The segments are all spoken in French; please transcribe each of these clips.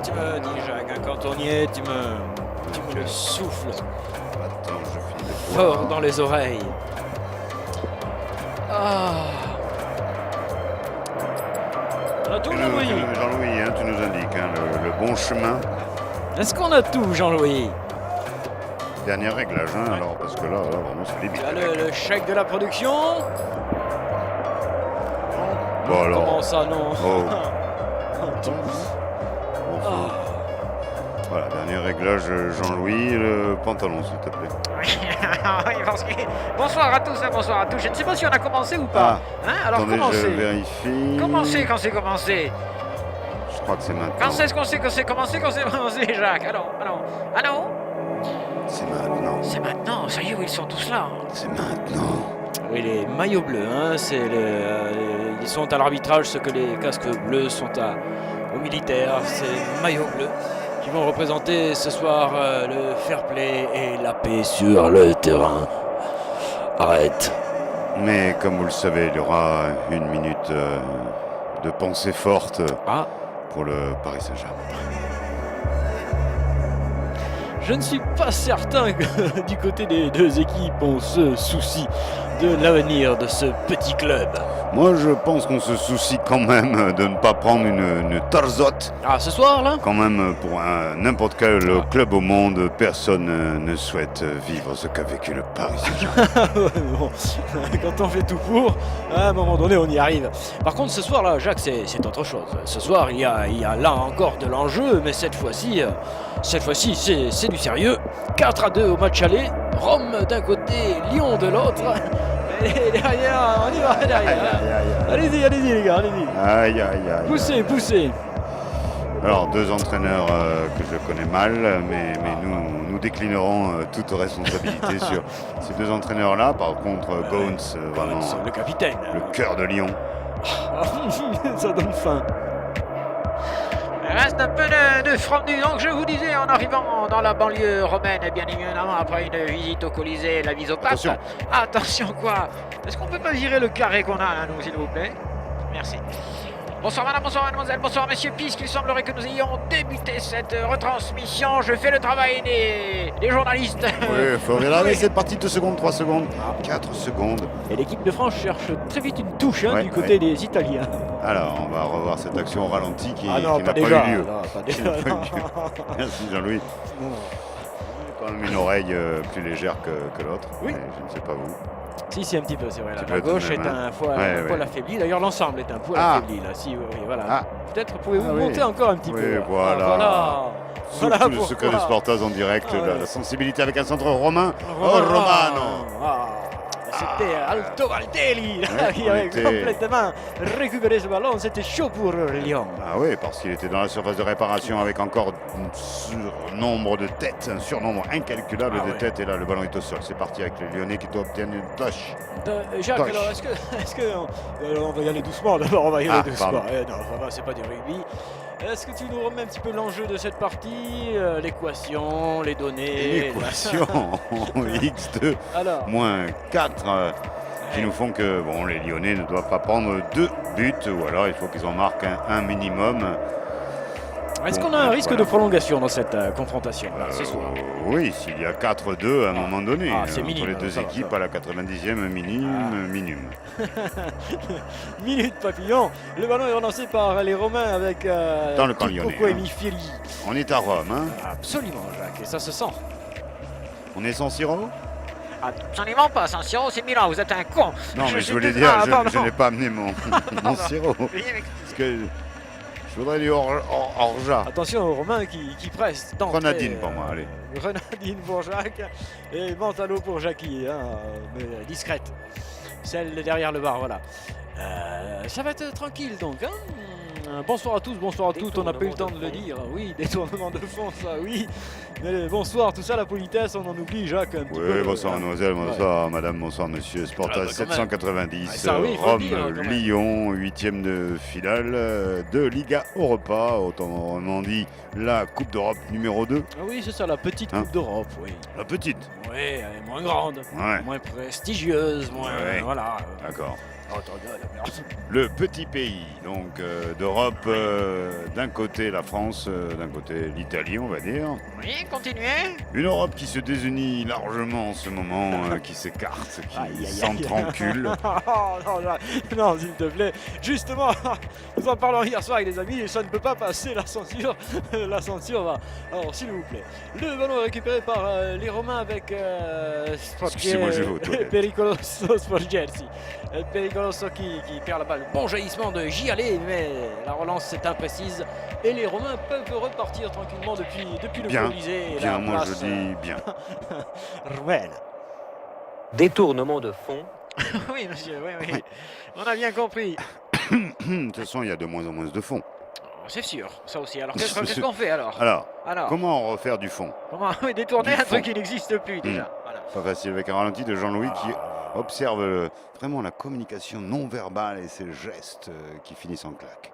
Tu me dis, Jacques, hein, quand on y est, tu me le souffles Attends, je finis de fort boire. dans les oreilles. Ah. On a tout, Jean-Louis. Jean-Louis, hein, tu nous indiques hein, le bon chemin. Est-ce qu'on a tout, Jean-Louis? Dernier réglage, hein, alors, parce que là vraiment, c'est limite. Tu as le chèque de la production? Bon, alors. Comment ça, non? Oh. Tu- Bon, faut- Ah. Voilà, dernier réglage, Jean-Louis, le pantalon, s'il te plaît. Oui, parce que- Bonsoir à tous, hein, bonsoir à tous. Je ne sais pas si on a commencé ou pas. Hein, alors Attendez, je commencez. vérifie. Commencez quand c'est commencé. Je crois que c'est maintenant. Quand c'est ce qu'on sait que c'est commencé, quand c'est commencé, Jacques. Allô. C'est maintenant. C'est maintenant, ça y est, ils sont tous là. Hein. C'est maintenant. Oui, les maillots bleus, hein, ils sont à l'arbitrage ce que les casques bleus sont aux militaires. C'est les maillots bleus qui vont représenter ce soir le fair play et la paix sur le terrain. Arrête. Mais comme vous le savez, il y aura une minute de pensée forte Ah, pour le Paris Saint-Germain. je ne suis pas certain que du côté des deux équipes, on se soucie de l'avenir de ce petit club. Moi, je pense qu'on se soucie quand même de ne pas prendre une tarzote. Ah, ce soir, là? Quand même, pour n'importe quel club au monde, personne ne souhaite vivre ce qu'a vécu le Paris Saint-Germain. Bon, quand on fait tout pour, à un moment donné, on y arrive. Par contre, ce soir, là, Jacques, c'est autre chose. Ce soir, il y a là encore de l'enjeu, mais cette fois-ci, c'est du sérieux. 4-2 au match aller. Rome d'un côté, Lyon de l'autre. Et derrière, on y va derrière. Allez-y, les gars, allez-y. Aïe, aïe, aïe. Poussez. Alors, deux entraîneurs que je connais mal, mais nous déclinerons toute responsabilité sur ces deux entraîneurs-là. Par contre, Bones, vraiment Le capitaine. le cœur de Lyon. Ça donne faim. Il reste un peu de frambu. Donc je vous disais, en arrivant dans la banlieue romaine, et bien évidemment après une visite au Colisée, la mise au pape. Attention. Attention quoi. Est-ce qu'on peut pas virer le carré qu'on a là, nous, s'il vous plaît? Merci. Bonsoir madame, bonsoir mademoiselle, bonsoir messieurs, puisqu'il semblerait que nous ayons débuté cette retransmission, je fais le travail des journalistes. Oui, il faut regarder cette partie, 2 secondes, 3 secondes, 4 secondes. Et l'équipe de France cherche très vite une touche hein, Ouais, du côté des Italiens. Alors, on va revoir cette action au ralenti qui Ah non, n'a pas pas déjà. eu lieu. Non, pas Qui déjà. n'a pas eu lieu. Merci Jean-Louis. Non. Quand même une oreille plus légère que l'autre. Oui. mais je ne sais pas vous. Si, un petit peu, c'est vrai. Un petit La peu gauche tout de est même, un Ouais, poil ouais. affaibli. D'ailleurs, l'ensemble est un poil Ah. affaibli. Là. Si, oui, voilà. Ah. Peut-être pouvez-vous Ah oui. monter encore un petit Oui, peu. voilà. Voilà. Voilà Surtout le secret de pourquoi. Sportaz en direct, Ah, ouais. la sensibilité avec un centre romain. Oh, Romano. Romano. Ah, c'était Alto Valdelli là, Ouais, qui on avait était- complètement récupéré ce ballon. C'était chaud pour Lyon. Ah oui, parce qu'il était dans la surface de réparation avec encore un surnombre de têtes, un surnombre incalculable Ah de ouais. têtes. Et là, le ballon est au sol. C'est parti avec les Lyonnais qui doivent obtenir une touche. Jacques, Touch. alors est-ce que on va y aller doucement d'abord, on va y aller Ah, doucement. pardon. Non, ça va, c'est pas du rugby. Est-ce que tu nous remets un petit peu l'enjeu de cette partie, l'équation, les données L'équation X2 Alors, moins 4 qui nous font que bon, les Lyonnais ne doivent pas prendre 2 buts ou alors il faut qu'ils en marquent un minimum. est-ce bon, qu'on a un risque voilà. de prolongation dans cette confrontation là, ce soir? Oui, s'il y a 4-2 à un moment donné, Ah, c'est entre minime, les deux ça va, équipes ça à la 90e minimum. Minute papillon, le ballon est relancé par les Romains avec Dans le camp lyonnais, Kikoko et hein. Mifili. On est à Rome, hein. Absolument, Jacques, et ça se sent. On est sans Siro. Absolument pas, San Siro, c'est Milan, vous êtes un con. Non, mais je suis voulais tout- dire, Ah, pardon. je n'ai pas amené mon Siro. Veuillez m'excuser. Parce que je voudrais du Orja. Attention aux Romains qui pressent. d'entrée, Grenadine pour moi, allez. Grenadine pour Jacques et Mantalo pour Jackie, hein, mais discrète. Celle derrière le bar, voilà. Ça va être tranquille donc. Hein. Bonsoir à tous, bonsoir à toutes, on n'a pas eu le temps de le dire. Oui, détournement de fond, ça oui. Mais bonsoir, tout ça, la politesse, on en oublie, Jacques, un petit peu. Oui, bonsoir mademoiselle, bonsoir madame, bonsoir monsieur. Sportas Ah, bah, quand même. 790, Ah, ça, oui, faut le dire, quand même. Rome-Lyon, 8e de finale de Liga Europa, autrement dit la Coupe d'Europe numéro 2. Ah oui, c'est ça, la petite Hein Coupe d'Europe, oui. La petite. Oui, elle est moins grande, Ouais. moins prestigieuse, moins... Ouais. Voilà. D'accord. Oh, attends, la merde. Le petit pays donc d'Europe, d'un côté la France, d'un côté l'Italie on va dire. Oui, continuez. Une Europe qui se désunit largement en ce moment, qui s'écarte, Aïe, aïe, qui aïe. s'entrancule. Oh, non, non, s'il te plaît. Justement, nous en parlons hier soir avec des amis et ça ne peut pas passer la censure. La censure va. Alors, s'il vous plaît. Le ballon est récupéré par les Romains avec Excusez-moi, je vais aux toilettes. Pericoloso Sport Jersey. Pericoloso qui perd la balle. Bon jaillissement de J-Allé, mais la relance est imprécise. Et les Romains peuvent repartir tranquillement depuis le Bien, Colisée. Et bien, la moi je place, dis bien. Romaine. Détournement de fond. Oui, monsieur, oui. On a bien compris. De toute façon, il y a de moins en moins de fond. Oh, c'est sûr, ça aussi. Alors, qu'est-ce qu'on fait alors? Alors, comment refaire du fond? Comment détourner Du un truc fond. qui n'existe plus déjà? Voilà. Pas facile avec un ralenti de Jean-Louis qui observe vraiment la communication non verbale et ses gestes qui finissent en claque.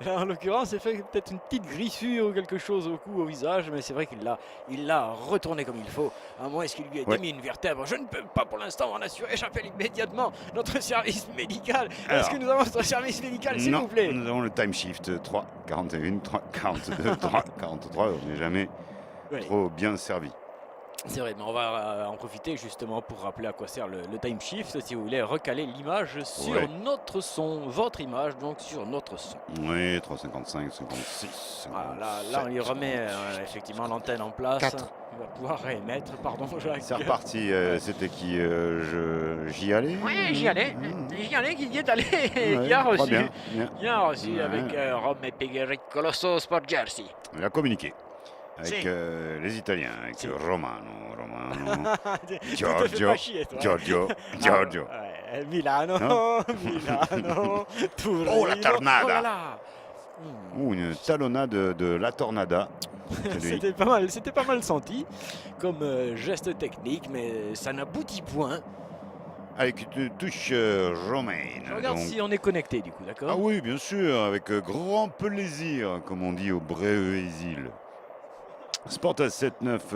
Là, en l'occurrence, c'est fait peut-être une petite grissure ou quelque chose au cou, au visage, mais c'est vrai qu'il l'a retourné comme il faut. À moins qu'il lui ait Ouais. démis une vertèbre. Je ne peux pas pour l'instant en assurer. J'appelle immédiatement notre service médical. Alors. Est-ce que nous avons notre service médical, s'il Non, vous plaît? nous avons le time shift 3, 41, 3, 42, 3, 43. On n'est jamais Oui. trop bien servi. C'est vrai, mais on va en profiter justement pour rappeler à quoi sert le time shift, si vous voulez recaler l'image sur Ouais. notre son, votre image donc sur notre son. Oui, 355, 56. Voilà, là on lui remet effectivement l'antenne en place. 4. Il va pouvoir émettre, pardon Jacques. C'est reparti. C'était qui J'y allais. Oui, j'y allais. J'y allais, qui y est allé. Ouais, Qui a pas reçu. bien, bien. Qui a reçu Ouais. avec Rome et Pericoloso Sport Jersey. Il a communiqué avec Si. les Italiens, avec Si. Romano, Tu te fais Giorgio, pas chier, toi. Giorgio. Ah, ouais, Milano, Hein Milano, Torino. Oh, la tornada. Oh là là. Ou une talonnade de la tornada. C'est lui. C'était pas mal senti comme geste technique, mais ça n'aboutit point. Avec une touche romaine. Je regarde donc. si on est connecté du coup, d'accord? Ah oui, bien sûr, avec grand plaisir, comme on dit au Brésil. Sportas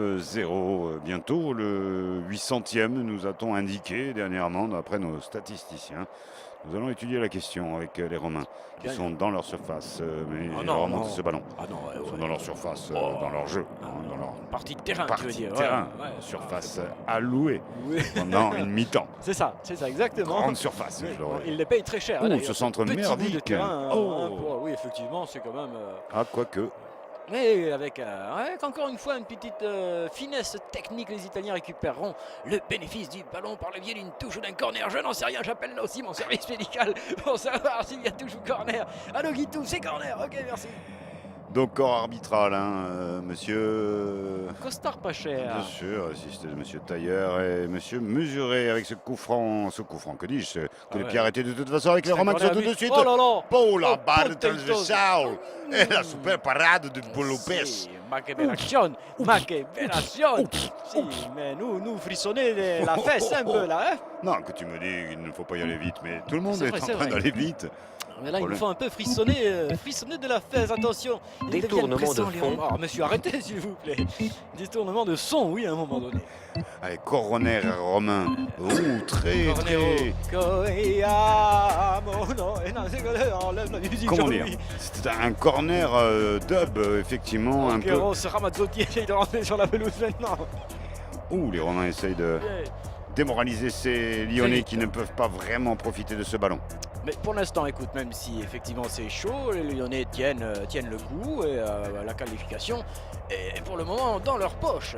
7-9-0, bientôt le 800e, nous a-t-on indiqué dernièrement, d'après nos statisticiens. Nous allons étudier la question avec les Romains, qui Bien. sont dans leur surface, mais Oh ils non, remontent non. ce ballon. Ah non, Ils sont ouais. dans leur surface, Oh. dans leur jeu, Ah, dans leur une partie de terrain, tu veux partie dire. de terrain, Ouais, ouais. surface allouée Oui. pendant une mi-temps. C'est ça, exactement. Grande surface, Oui, je l'aurais. il les paye très cher. Oh, d'ailleurs, ce centre petit bout de merdique. terrain, Oh. oui, effectivement, c'est quand même. Ah, quoique. Mais avec encore une fois une petite finesse technique, les Italiens récupéreront le bénéfice du ballon par le biais d'une touche ou d'un corner. Je n'en sais rien, j'appelle là aussi mon service médical pour savoir s'il y a touche ou corner. Allô Guitou, c'est corner, ok merci. Donc, corps arbitral, hein, monsieur. Costard pas cher. Bien sûr, assisté de monsieur Tailleur et monsieur Mesuré avec ce coup franc, que dis-je, que les ouais. pieds arrêtés de toute façon avec les C'est un Romains qui sont corner tout à de suite. but. Oh là là. Oh la Oh, balle potatoes. transversale et la super parade de Paul Lopez. Si, ma che bellation, ma che bellation. Si, mais nous frissonnez la fesse un peu là, hein. Non, que tu me dis qu'il ne faut pas y aller vite, mais tout le monde C'est est vrai, en c'est train vrai. d'aller vite. Mais là, il nous Problème. faut un peu frissonner de la fesse, attention. Ils deviennent Détournement de pressants, les fond. Romains. Alors, monsieur, arrêtez, s'il vous plaît. Détournement de son, oui, à un moment donné. Allez, coroner romain. Ouh, très, très. Comment dire? C'était un corner dub, effectivement, un peu. Cornero, ce Ramazzotti essaye de rentrer sur la pelouse maintenant. Ouh, les Romains essayent de démoraliser ces Lyonnais qui ne peuvent pas vraiment profiter de ce ballon. Mais pour l'instant, écoute, même si effectivement c'est chaud, les Lyonnais tiennent le coup et la qualification est pour le moment dans leur poche.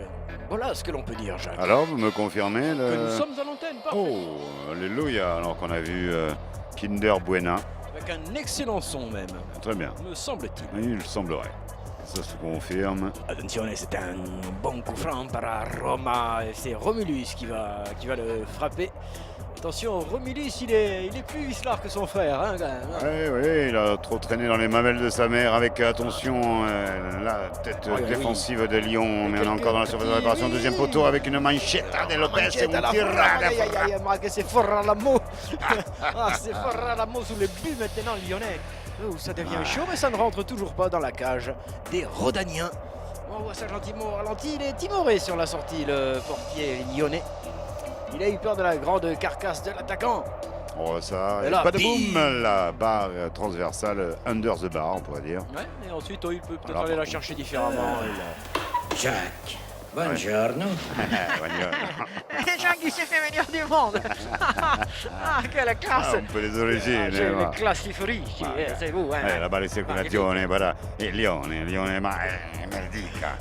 Voilà ce que l'on peut dire, Jacques. Alors, vous me confirmez Que nous le... sommes à l'antenne, parfait. Oh, alléluia, alors qu'on a vu Kinder Buena. Avec un excellent son même, Très bien, me semble-t-il. il semblerait. Ça se confirme. Attention, c'est un bon coup franc par Roma. Et c'est Romulus qui va le frapper. Attention, Romulus, il est plus vicelard que son frère, hein, quand même. Oui, il a trop traîné dans les mamelles de sa mère avec, attention, la tête Oui. défensive de Lyon. Mais on est quelques encore dans la surface de petits- réparation. oui. Deuxième poteau avec une manchetta de Lopez. Manchetta Un la tir Forra, à la aïe, aïe, Forra. aïe, Marc, c'est Forralamo. C'est Forralamo sous les buts maintenant lyonnais. Oh, ça devient chaud, mais ça ne rentre toujours pas dans la cage des Rodaniens. On voit ça gentiment au ralenti. Il est timoré sur la sortie, le portier lyonnais. Il a eu peur de la grande carcasse de l'attaquant. Oh, ça, Et là, pas de bim. boum, la barre transversale, under the bar, on pourrait dire. Ouais, et ensuite, il peut peut-être Alors, aller par la chercher différemment. Jack, buongiorno. Jacques, il s'est fait venir du monde. Ah, quelle classe. Un po' d'origine, C'è va. le classifici, c'est vous. La balle di circolazione, guarda, e Lione, ma me dica.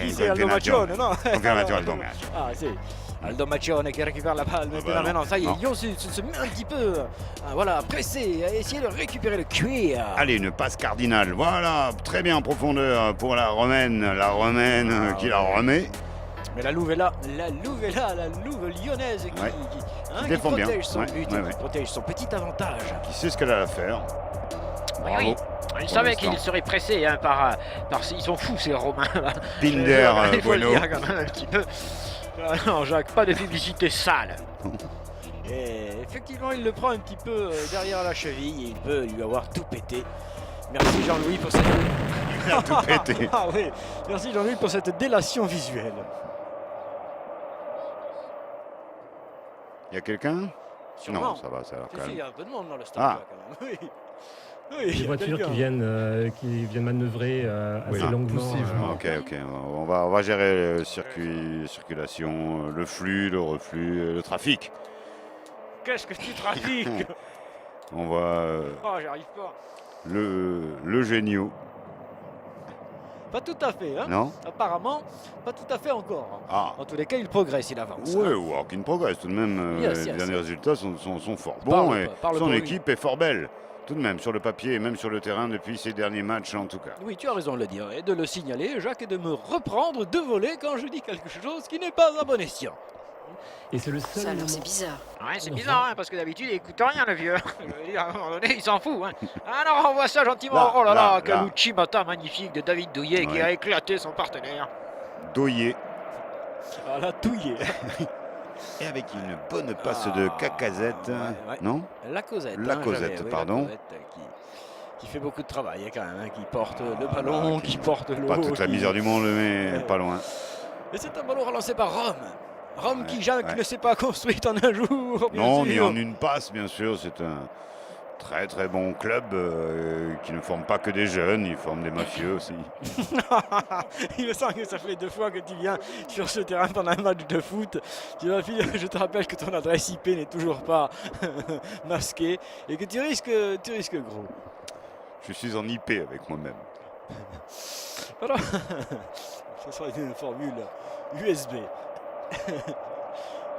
Chi sei Aldo Maccione, no? Confermazione Aldo Maccione. Ah, si. Aldo Maccione qui récupère la balle maintenant. bah Maintenant, ça y est, non. Lyon se met un petit peu voilà, pressé à essayer de récupérer le cuir. Allez, une passe cardinale, voilà, très bien en profondeur pour la Romaine qui la remet. Mais la Louve est là, la Louve lyonnaise qui défend bien. protège son Ouais, but, ouais, ouais. qui protège son petit avantage. Qui sait ce qu'elle a à faire. Oui, Bravo. oui. Il savait l'instant. qu'il serait pressé par ils sont fous ces Romains là. Binder, Il faut le Bueno. dire quand même un petit peu. Non Jacques, pas de publicité sale. Et effectivement, il le prend un petit peu derrière la cheville et il peut lui avoir tout pété. Merci Jean-Louis pour cette... Il a tout pété. Ah oui, merci Jean-Louis pour cette délation visuelle. Il y a quelqu'un? Sûrement. Non, ça va, ça a l'air Si, si, il calme. y a un peu de monde dans le stade Ah. là, quand même. Oui. Oui, il y Des a voitures quelqu'un. qui viennent manœuvrer assez Oui. longuement. Ah, ok, on va gérer le circulation, le flux, le reflux, le trafic. Qu'est-ce que tu trafiques? On voit Oh, j'arrive pas. le génio, Pas tout à fait, hein? non? Apparemment, pas tout à fait encore. Ah, En tous les cas, il progresse, il avance. ouais, hein. work in progress tout de même. Yes, Les yes. derniers résultats sont fort Parle bons pas, et parle son pour lui. équipe est fort belle. Tout de même, sur le papier et même sur le terrain depuis ces derniers matchs en tout cas. Oui, tu as raison de le dire et de le signaler, Jacques, et de me reprendre de voler quand je dis quelque chose qui n'est pas à bon escient. Et c'est le seul Ça alors moment- c'est bizarre. Ouais, c'est bizarre, hein, parce que d'habitude, il écoute rien, le vieux. Je veux dire, à un moment donné, il s'en fout. Hein. Alors, on voit ça gentiment. Là, Oh là là, là, quel là. Uchimata magnifique de David Douillet qui Ouais. a éclaté son partenaire. Doyer. Ah, la touillée. Et avec une bonne passe de Cacazette, ouais. non? La Cosette. La hein, Cosette, j'avais, oui, pardon. la Cosette, qui fait beaucoup de travail hein, quand même, hein, qui porte le ballon, là, qui porte l'eau. Pas toute la qui- misère du monde, mais Ouais. pas loin. Et c'est un ballon relancé par Rome. Rome qui, Jacques, ouais. ne s'est pas construite en un jour. bien Non, ni sûr. en une passe, bien sûr. C'est un très très bon club qui ne forme pas que des jeunes, il forme des mafieux aussi. Il me semble que ça fait 2 fois que tu viens sur ce terrain pendant un match de foot. Tu vas finir, je te rappelle que ton adresse IP n'est toujours pas masquée et que tu risques gros. Je suis en IP avec moi-même. Voilà. Ce sera une formule USB.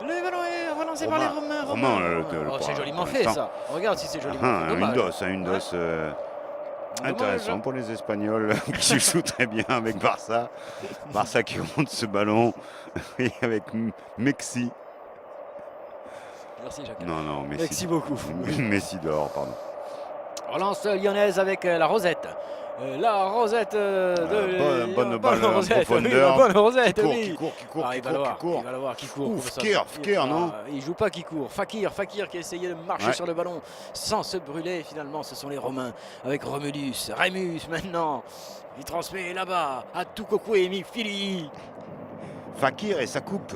Le ballon est relancé par les Romains. Romain, le Oh, c'est pour- joliment pour fait l'instant. ça. Regarde si c'est joliment Ah, fait. une Dommage. dose, une dose intéressant pour les Espagnols qui jouent très bien avec Barça. Barça qui rentre ce ballon et avec Messi. Merci Jacques. Non, Messi. Merci beaucoup. Messi dehors, pardon. Relance lyonnaise avec la Rosette. La Rosette de... bonne balle en Rosette, profondeur. oui, la bonne Rosette, Qui court, oui. qui court, qui court, Ah, qui il va court, le qui voir, court. il va le voir, qui court. Ouf, comme ça. Fakir, non? Il joue pas qui court. Fakir qui essayait de marcher Ouais. sur le ballon sans se brûler. Finalement, ce sont les Romains avec Romulus. Rémus maintenant. Il transmet là-bas à Tukokwe Fili. Fakir et sa coupe.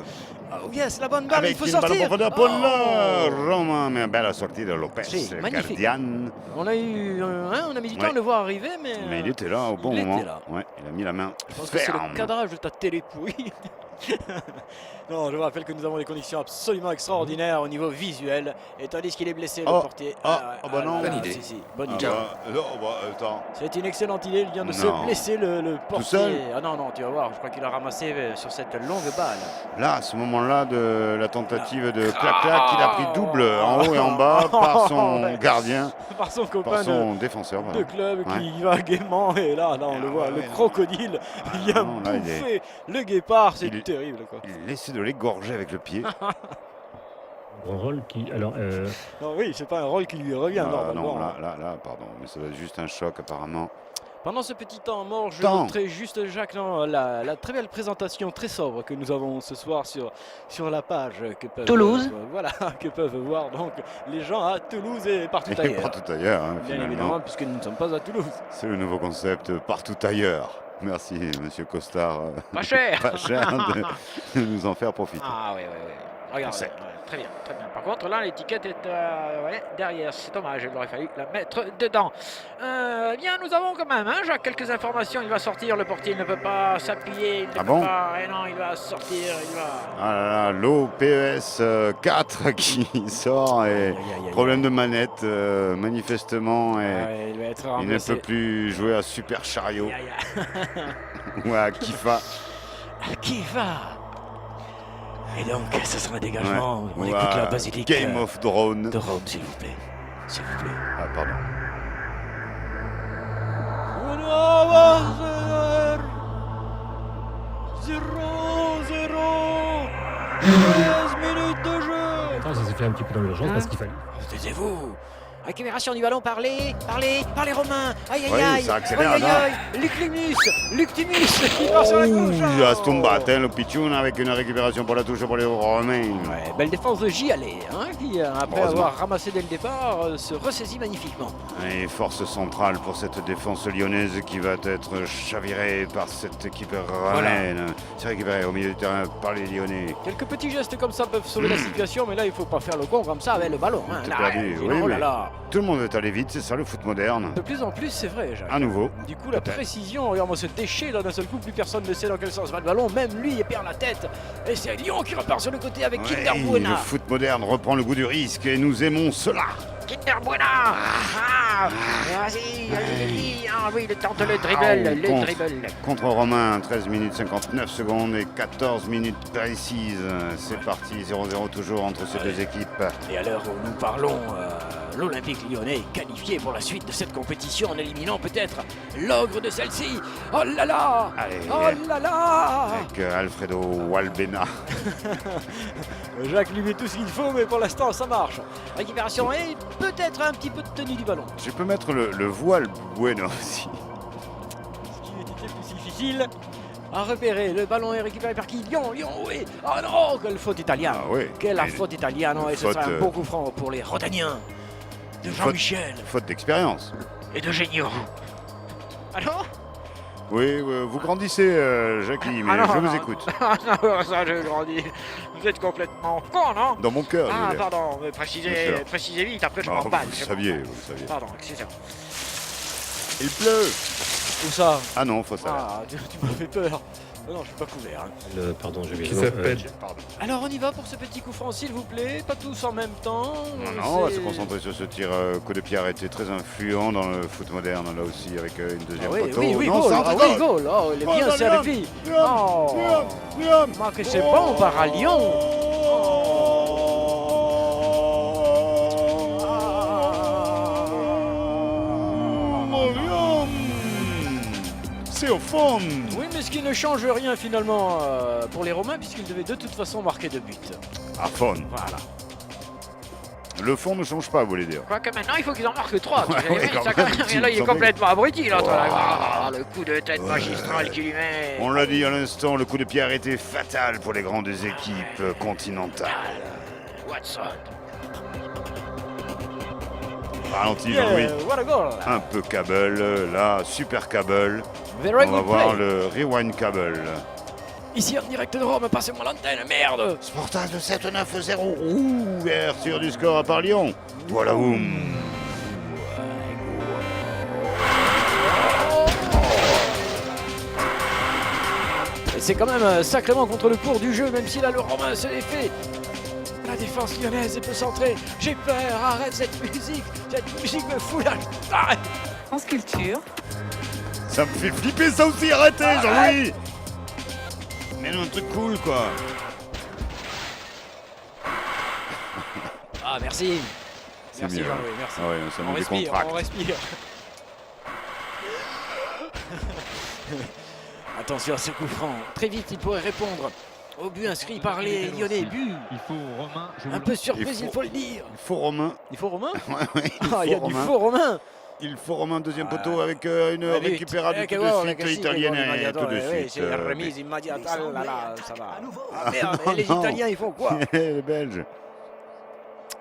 Oh yes, la bonne balle, Avec il faut une balle sortir. profondeur pour Oh. là. Romain, mais belle sortie de Lopez, Si, le magnifique. gardien. On a mis du temps Ouais. à le voir arriver, mais... Mais il était là au bon il était moment. là. Ouais, il a mis la main Je pense que c'est ferme. le cadrage de ta télé pourrie. Non, je vous rappelle que nous avons des conditions absolument extraordinaires au niveau visuel. Et tandis qu'il est blessé, le Oh, portier. bah non. Bonne idée. Si, bonne Ah idée. attends. C'est une excellente idée. Il vient de se Non. blesser le portier. seul Ah non, tu vas voir. Je crois qu'il a ramassé sur cette longue balle. Là, à ce moment-là de la tentative de clac-clac, il a pris double en haut et en bas Oh, par son ouais. gardien, Par son copain par son défenseur. de voilà. club Ouais. qui va gaiement. Et là, on le Ah voit. ouais, Le non. crocodile vient non, là, il est- bouffer le guépard. C'est il- terrible, quoi. Il essaie de l'égorger avec le pied. Grand rôle qui. Alors, Non, oui, c'est pas un rôle qui lui revient normalement. non, là, pardon, mais ça va être juste un choc apparemment. Pendant ce petit temps mort, je Temps. noterai juste, Jacques, non, la très belle présentation très sobre que nous avons ce soir sur la page que peuvent, Toulouse. voilà, que peuvent voir donc les gens à Toulouse et partout Et ailleurs. partout ailleurs, hein, Bien finalement. évidemment, puisque nous ne sommes pas à Toulouse. C'est le nouveau concept partout ailleurs. Merci, monsieur Costard. Pas cher. Pas cher de nous en faire profiter. Ah oui, oui, oui. Regarde, Sec. ouais, très bien, très bien. Par contre, là, l'étiquette est ouais, derrière. C'est dommage, il aurait fallu la mettre dedans. Bien, nous avons quand même, hein, Jacques, quelques informations. Il va sortir, le portier ne peut pas s'appuyer. Il ne Ah peut bon pas. Et non, il va sortir, il va. Ah là là, l'OPS 4 qui sort et Aïe, aïe, aïe. problème de manette manifestement et Ouais, il va être il ne remplacé. peut plus jouer à Super Chariot Aïe, aïe, aïe. ou à Kifa Qui va? Et donc, ce sera un dégagement. On ou écoute à la basilique Game of Drone. de Rome, s'il vous plaît. S'il vous plaît. Ah pardon. Zéro, 13 minutes de jeu. attends, ça s'est fait un petit peu dans l'urgence parce qu'il fallait. Taisez-vous. Récupération du ballon par les Romains. Aïe, aïe, Oui, aïe. ça accélère, Aïe, aïe, là. aïe. Luc Timus qui part sur la gauche. La Stumba atteint le Pichoun avec une récupération pour la touche pour les Romains. Ouais, belle défense de J-Allé, hein, qui, après Heureusement. avoir ramassé dès le départ, se ressaisit magnifiquement. Et force centrale pour cette défense lyonnaise qui va être chavirée par cette équipe romaine. C'est récupéré au milieu du terrain par les Lyonnais. Quelques petits gestes comme ça peuvent sauver la situation, mais là, il faut pas faire le con comme ça avec le ballon. Hein. Tout Là, perdu, sinon, oui, oh là mais- là. Tout le monde veut aller vite, c'est ça le foot moderne. De plus en plus, c'est vrai, Jacques. À nouveau. Du coup, la Peut-être. précision, regarde-moi ce déchet là d'un seul coup, plus personne ne sait dans quel sens va le ballon, même lui il perd la tête. Et c'est Lyon qui repart sur le côté avec Kinder Ouais, le Bueno. foot moderne reprend le goût du risque et nous aimons cela. Kinder Bueno. Vas-y, vas-y. Ah oui, il tente le dribble, le contre. dribble. Contre Romain, 13 minutes 59 secondes et 14 minutes précises. C'est parti, 0-0 toujours entre ces deux équipes. Et à l'heure où nous parlons, l'Olympique lyonnais est qualifié pour la suite de cette compétition en éliminant peut-être l'ogre de celle-ci. Oh là là. Allez, Oh là là. avec Alfredo Walbena. Jacques lui met tout ce qu'il faut, mais pour l'instant ça marche. Récupération et peut-être un petit peu de tenue du ballon. Je peux mettre le voile bueno aussi. Ce qui était plus difficile à repérer. Le ballon est récupéré par qui? Lyon, oui. Oh non, quelle faute italienne. Ah oui. Quelle mais faute italienne. Et ce faute, sera un beau coup franc pour les Rodaniens. De faute. Jean-Michel Faute d'expérience. Et de géniaux. Allô? Oui, vous grandissez, Jackie, mais Ah non, je vous non. écoute. Ah non, ça je grandis. Vous êtes complètement con, non? Dans mon cœur, je veux Ah, dire. pardon, mais Bien sûr. précisez vite, après je Ah, m'emballe. vous le saviez, vous le saviez. Pardon, excusez-moi. Il pleut. Où ça? Ah non, faut ça. Ah, tu m'as fait peur. Non, je suis pas couvert. Hein. Pardon, je vais. Qui s'appelle Alors on y va pour ce petit coup franc, s'il vous plaît. Pas tous en même temps. Non, on va C'est- se concentrer sur ce tir coup de pied arrêté très influent dans le foot moderne, là aussi, avec une Ah deuxième oui, poteau. oui, Non, goal. centre, Ah goal. oui, goal. Oh, il est Oh, bien non, servi. Oh. Lyon. Marc, c'est bon par à Lyon. Lyon. C'est au fond. Oui, mais ce qui ne change rien finalement pour les Romains, puisqu'ils devaient de toute façon marquer 2 buts. À fond. Voilà. Le fond ne change pas, vous voulez dire. Quoique maintenant, il faut qu'ils en marquent 3. Ouais, quand même, Et là, il est sans complètement abruti, l'autre. Oh. Ah, le coup de tête magistral qu'il lui met. On l'a dit à l'instant, le coup de pied arrêté fatal pour les grandes équipes continentales. Watson. Ralenti, Jean-Louis. Yeah, what a goal. Un peu câble, là, super câble. Very On va good voir play. le rewind câble. Ici en direct de Rome, passez-moi l'antenne, merde. Sportage de 7-9-0. Ouverture du score par Lyon. Voilà, boum. Et c'est quand même sacrément contre le cours du jeu, même si là le Romain se l'est fait. La défense lyonnaise est peu centrée. J'ai peur, arrête cette musique me fout la... Ah, En sculpture, Ça me fait flipper ça aussi, arrêtez, Jean-Louis. Mais non, un truc cool, quoi. Ah, merci. C'est Merci mieux, Jean-Louis, merci. Ah ouais, ça On nous respire, décontracte. on respire. Attention à ce coup franc. Très vite, il pourrait répondre. Au but inscrit par les Lyonnais. But Il faut Romain. un peu surprise, il faut le dire. Il faut Romain. Il faut Romain. Ouais, Ah, il y a du faux Romain. Il faut Romain, deuxième poteau avec une Allez, récupérable che tout de gol, suite che sì, italienne. che gol Et tout de immediato, suite. c'est la remise immédiate. Ah là là, ça va. Ah merde, et les non. Italiens, ils font quoi? Les Belges.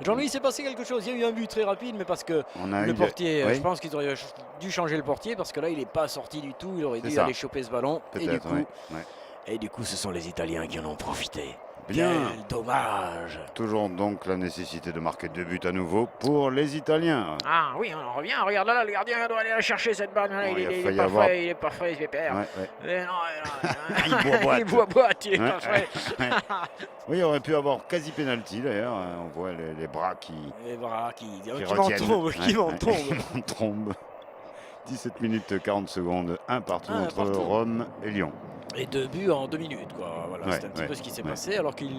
Jean-Louis, il s'est passé quelque chose. Il y a eu un but très rapide, mais parce que On a le eu- portier, oui, je pense qu'ils auraient dû changer le portier parce que là, il n'est pas sorti du tout. Il aurait C'est dû ça. aller choper ce ballon. Et du peut-être. coup, Ouais. et du coup, ce sont les Italiens qui en ont profité. Bien. Quel dommage. Toujours donc la nécessité de marquer 2 buts à nouveau pour les Italiens. Ah oui, on en revient. Regarde là, le gardien doit aller la chercher cette balle. Là, Oh, il a il failli est pas avoir- frais, il est pas frais, il se perd. Ouais, ouais. Mais non, Il boit-boite. il boit-boite, il est Ouais, pas frais. ouais. Oui, il aurait pu avoir quasi penalty d'ailleurs. On voit les bras qui Les bras qui retiennent. m'en tombent, qui m'en Ouais, tombent. qui m'en tombent. 17 minutes 40 secondes, un partout Un entre partout. Rome et Lyon. Et 2 buts en 2 minutes, quoi. Voilà, Ouais, c'est un petit ouais, peu ce qui s'est ouais. passé, alors qu'il